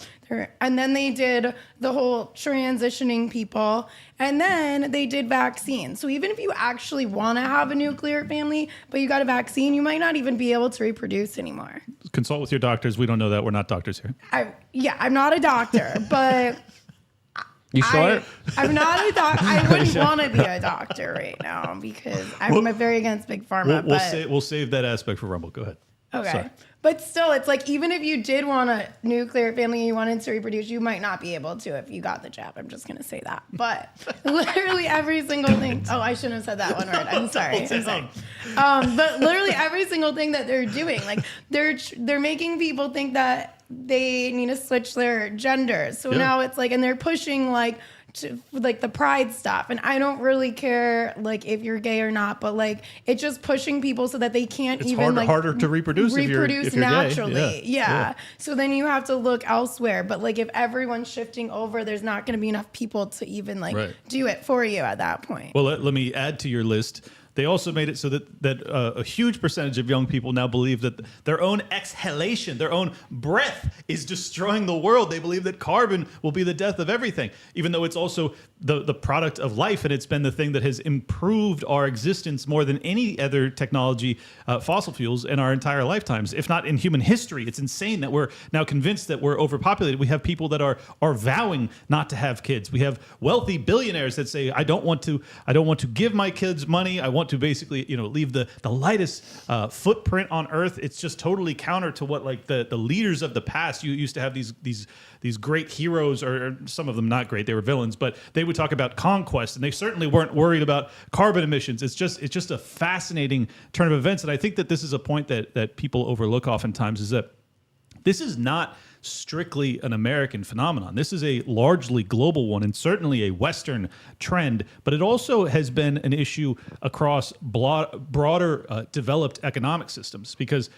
And then they did the whole transitioning people. And then they did vaccines. So even if you actually want to have a nuclear family, but you got a vaccine, you might not even be able to reproduce anymore. Consult with your doctors. We don't know that. We're not doctors here. I'm not a doctor, but... You sure? I'm not a doctor. I wouldn't want to be a doctor right now because I'm very against big pharma. We'll save that aspect for Rumble. Go ahead. Okay. So- But still, it's like, even if you did want a nuclear family and you wanted to reproduce, you might not be able to if you got the jab. I'm just going to say that. But literally every single thing. Oh, I shouldn't have said that one word. I'm sorry. I'm sorry. But literally every single thing that they're doing, like they're making people think that they need to switch their genders. So now it's like, and they're pushing like the pride stuff, and I don't really care like if you're gay or not, but like it's just pushing people so that they can't It's even harder to reproduce if you're naturally. gay. Yeah. So then you have to look elsewhere. But like if everyone's shifting over, there's not going to be enough people to even like do it for you at that point. Well, let me add to your list. They also made it so that a huge percentage of young people now believe that their own exhalation, their own breath is destroying the world. They believe that carbon will be the death of everything, even though it's also the product of life, and it's been the thing that has improved our existence more than any other technology, fossil fuels, in our entire lifetimes, if not in human history. It's insane that we're now convinced that we're overpopulated. We have people that are vowing not to have kids. We have wealthy billionaires that say, I don't want to give my kids money. I want to basically, leave the lightest footprint on Earth. It's just totally counter to what like the leaders of the past. You used to have these great heroes, or some of them not great. They were villains, but they would talk about conquest, and they certainly weren't worried about carbon emissions. It's just a fascinating turn of events, and I think that this is a point that people overlook oftentimes, is that this is not strictly an American phenomenon. This is a largely global one, and certainly a Western trend, but it also has been an issue across broader developed economic systems, because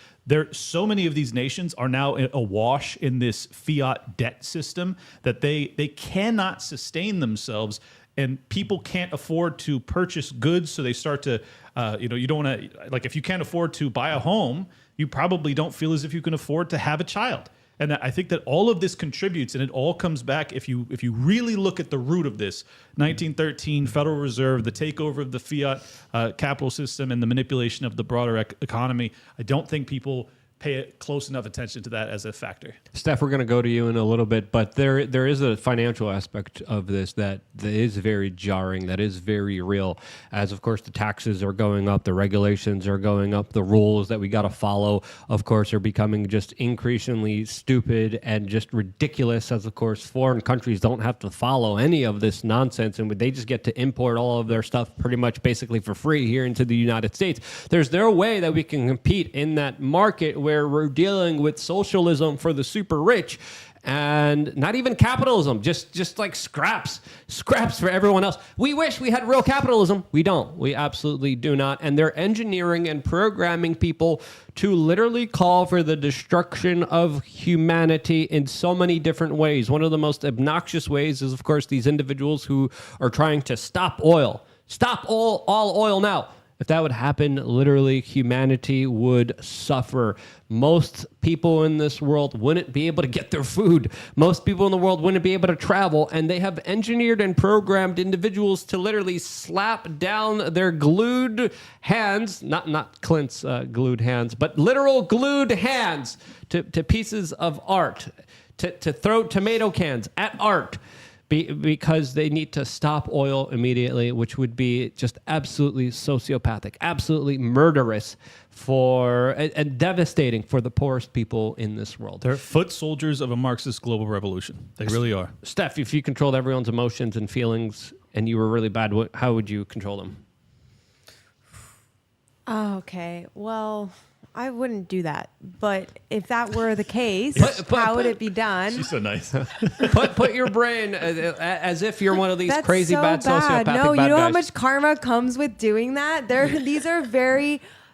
so many of these nations are now awash in this fiat debt system that they cannot sustain themselves, and people can't afford to purchase goods, so they start to, you don't want to, like if you can't afford to buy a home, you probably don't feel as if you can afford to have a child. And I think that all of this contributes, and it all comes back, if you really look at the root of this, 1913, Federal Reserve, the takeover of the fiat capital system, and the manipulation of the broader economy. I don't think people pay close enough attention to that as a factor. Steph, we're going to go to you in a little bit, but there is a financial aspect of this that is very jarring, that is very real, as of course the taxes are going up, the regulations are going up, the rules that we got to follow, of course, are becoming just increasingly stupid and just ridiculous, as of course foreign countries don't have to follow any of this nonsense, and they just get to import all of their stuff pretty much basically for free here into the United States. There's no way that we can compete in that market where we're dealing with socialism for the super rich, and not even capitalism, just like scraps for everyone else. We wish we had real capitalism. We don't. We absolutely do not. And they're engineering and programming people to literally call for the destruction of humanity in so many different ways. One of the most obnoxious ways is, of course, these individuals who are trying to stop oil. Stop all oil now. If that would happen, literally humanity would suffer. Most people in this world wouldn't be able to get their food. Most people in the world wouldn't be able to travel. And they have engineered and programmed individuals to literally slap down their glued hands, not Clint's glued hands, but literal glued hands to pieces of art, to throw tomato cans at art. Because they need to stop oil immediately, which would be just absolutely sociopathic, absolutely murderous and devastating for the poorest people in this world. They're foot soldiers of a Marxist global revolution. They really are. Steph, if you controlled everyone's emotions and feelings and you were really bad, how would you control them? Okay, well, I wouldn't do that. But if that were the case, how would it be done? She's so nice. put your brain as if you're one of these That's crazy so bad sociopathic No, bad you know guys. how much karma comes with doing that?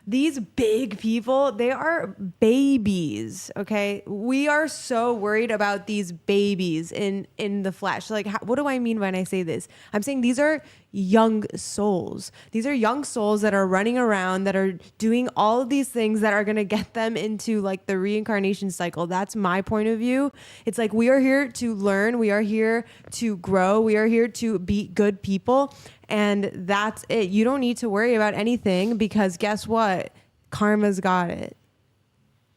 These big people, they are babies, okay? We are so worried about these babies in the flesh. Like, what do I mean when I say this? I'm saying these are young souls. These are young souls that are running around, that are doing all of these things that are going to get them into like the reincarnation cycle. That's my point of view. It's like we are here to learn. We are here to grow. We are here to be good people. And that's it. You don't need to worry about anything because guess what? Karma's got it.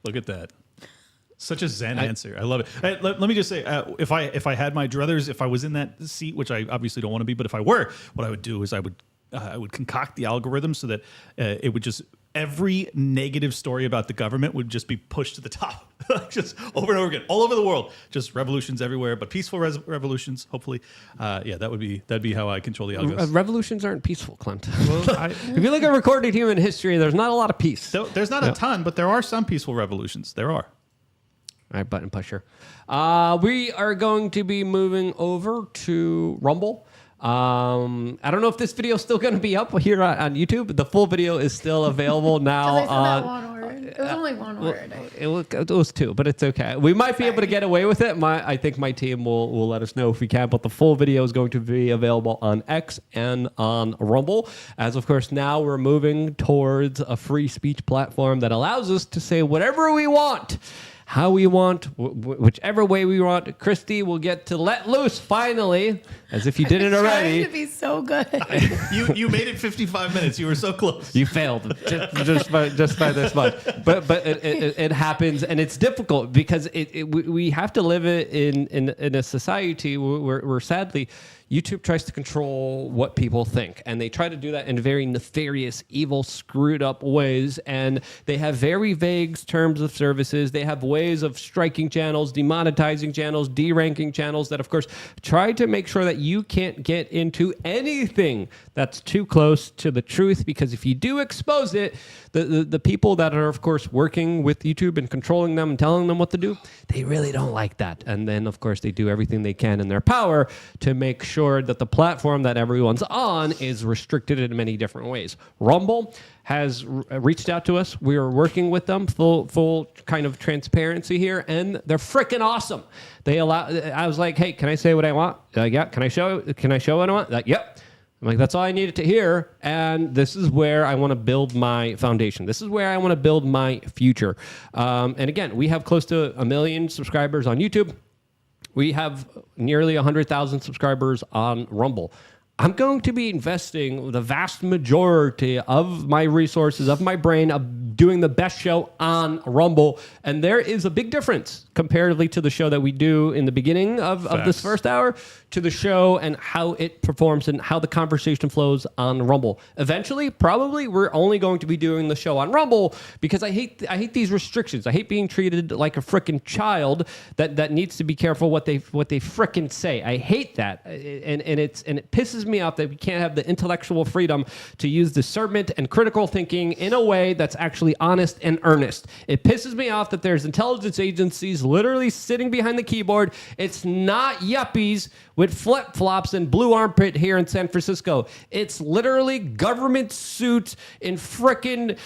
Look at that. Such a zen answer. I love it. Hey, let me just say, if I had my druthers, if I was in that seat, which I obviously don't want to be, but if I were, what I would do is I would concoct the algorithm so that it would just every negative story about the government would just be pushed to the top, like just over and over again, all over the world. Just revolutions everywhere, but peaceful revolutions. Hopefully, that'd be how I control the algos. Revolutions aren't peaceful, Clint. If you look at recorded human history, there's not a lot of peace. So there's not a ton, but there are some peaceful revolutions. There are. All right, button pusher. We are going to be moving over to Rumble. I don't know if this video is still going to be up here on YouTube, but the full video is still available now. I said that one word. It was only one word. It was two, but it's okay. We might be able to get away with it. I think my team will let us know if we can, but the full video is going to be available on X and on Rumble. As of course, now we're moving towards a free speech platform that allows us to say whatever we want, how we want, whichever way we want. Kristy will get to let loose finally, as if you didn't already. Trying to be so good. You made it 55 minutes. You were so close. You failed just by this much. But it happens, and it's difficult because we have to live in a society where sadly YouTube tries to control what people think, and they try to do that in very nefarious, evil, screwed up ways. And they have very vague terms of services. They have ways of striking channels, demonetizing channels, deranking channels that, of course, try to make sure that you can't get into anything that's too close to the truth. Because if you do expose it, the people that are, of course, working with YouTube and controlling them and telling them what to do, they really don't like that. And then, of course, they do everything they can in their power to make sure that the platform that everyone's on is restricted in many different ways. Rumble has reached out to us. We are working with them, full kind of transparency here, and they're freaking awesome. I was like, hey, can I say what I want? Yeah. Can I show what I want? Like, yep. I'm like, that's all I needed to hear. And this is where I want to build my foundation. This is where I want to build my future. And again, we have close to 1 million subscribers on YouTube. We have nearly 100,000 subscribers on Rumble. I'm going to be investing the vast majority of my resources, of my brain, of doing the best show on Rumble. And there is a big difference comparatively to the show that we do in the beginning of this first hour to the show and how it performs and how the conversation flows on Rumble. Eventually, probably, we're only going to be doing the show on Rumble because I hate these restrictions. I hate being treated like a frickin' child that needs to be careful what they frickin' say. I hate that. And it pisses me off that we can't have the intellectual freedom to use discernment and critical thinking in a way that's actually honest and earnest. It pisses me off that there's intelligence agencies literally sitting behind the keyboard. It's not yuppies with flip-flops and blue armpit here in San Francisco. It's literally government suits in frickin'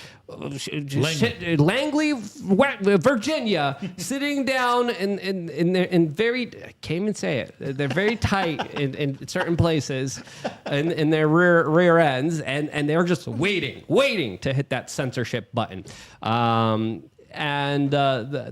Langley, Virginia, sitting down in very, I can't even say it. They're very tight in certain places in their rear ends, and they're just waiting to hit that censorship button.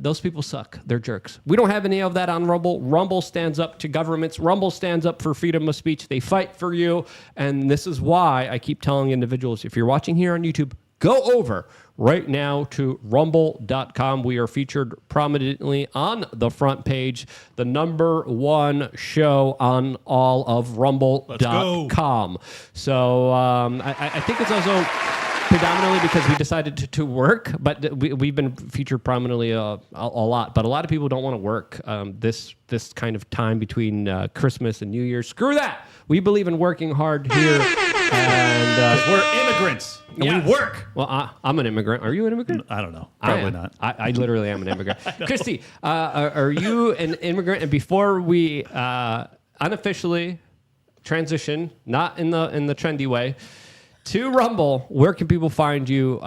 Those people suck. They're jerks. We don't have any of that on Rumble. Rumble stands up to governments. Rumble stands up for freedom of speech. They fight for you. And this is why I keep telling individuals, if you're watching here on YouTube, go over right now to rumble.com. We are featured prominently on the front page, the #1 show on all of rumble.com. So I think it's also predominantly because we decided to work, but we've been featured prominently a lot. But a lot of people don't want to work this kind of time between Christmas and New Year's. Screw that. We believe in working hard here. And we're immigrants. And we work. Well, I'm an immigrant. Are you an immigrant? I don't know. Probably not. I literally am an immigrant. Kristy, are you an immigrant? And before we unofficially transition, not in the trendy way, to Rumble, where can people find you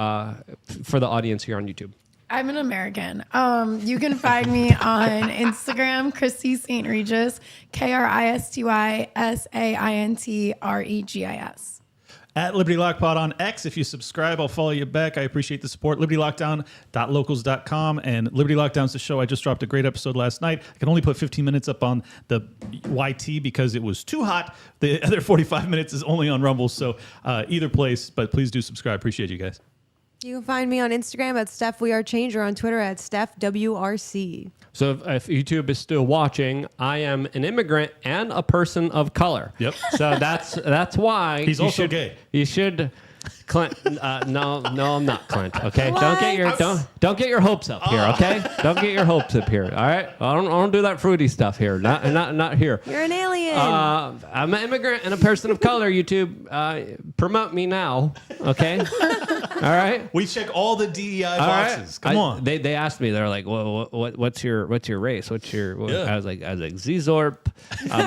for the audience here on YouTube? I'm an American. You can find me on Instagram, kristysaintregis, kristysaintregis. At Liberty Lockpod on X. If you subscribe, I'll follow you back. I appreciate the support. LibertyLockdown.locals.com. And Liberty Lockdown's the show. I just dropped a great episode last night. I can only put 15 minutes up on the YT because it was too hot. The other 45 minutes is only on Rumble. So either place, but please do subscribe. Appreciate you guys. You can find me on Instagram at Steph We Are Change or on Twitter at StephWRC. So if YouTube is still watching, I am an immigrant and a person of color. Yep. So that's why he's also gay. You should Clint, no, I'm not Clint. Okay, don't get your hopes up here. Okay, don't get your hopes up here. All right, I don't do that fruity stuff here. Not here. You're an alien. I'm an immigrant and a person of color. YouTube, promote me now. Okay, all right. We check all the DEI All boxes. right. Come on. They asked me. They're like, well, what's your race? What's your? Yeah. I was like Zzorp.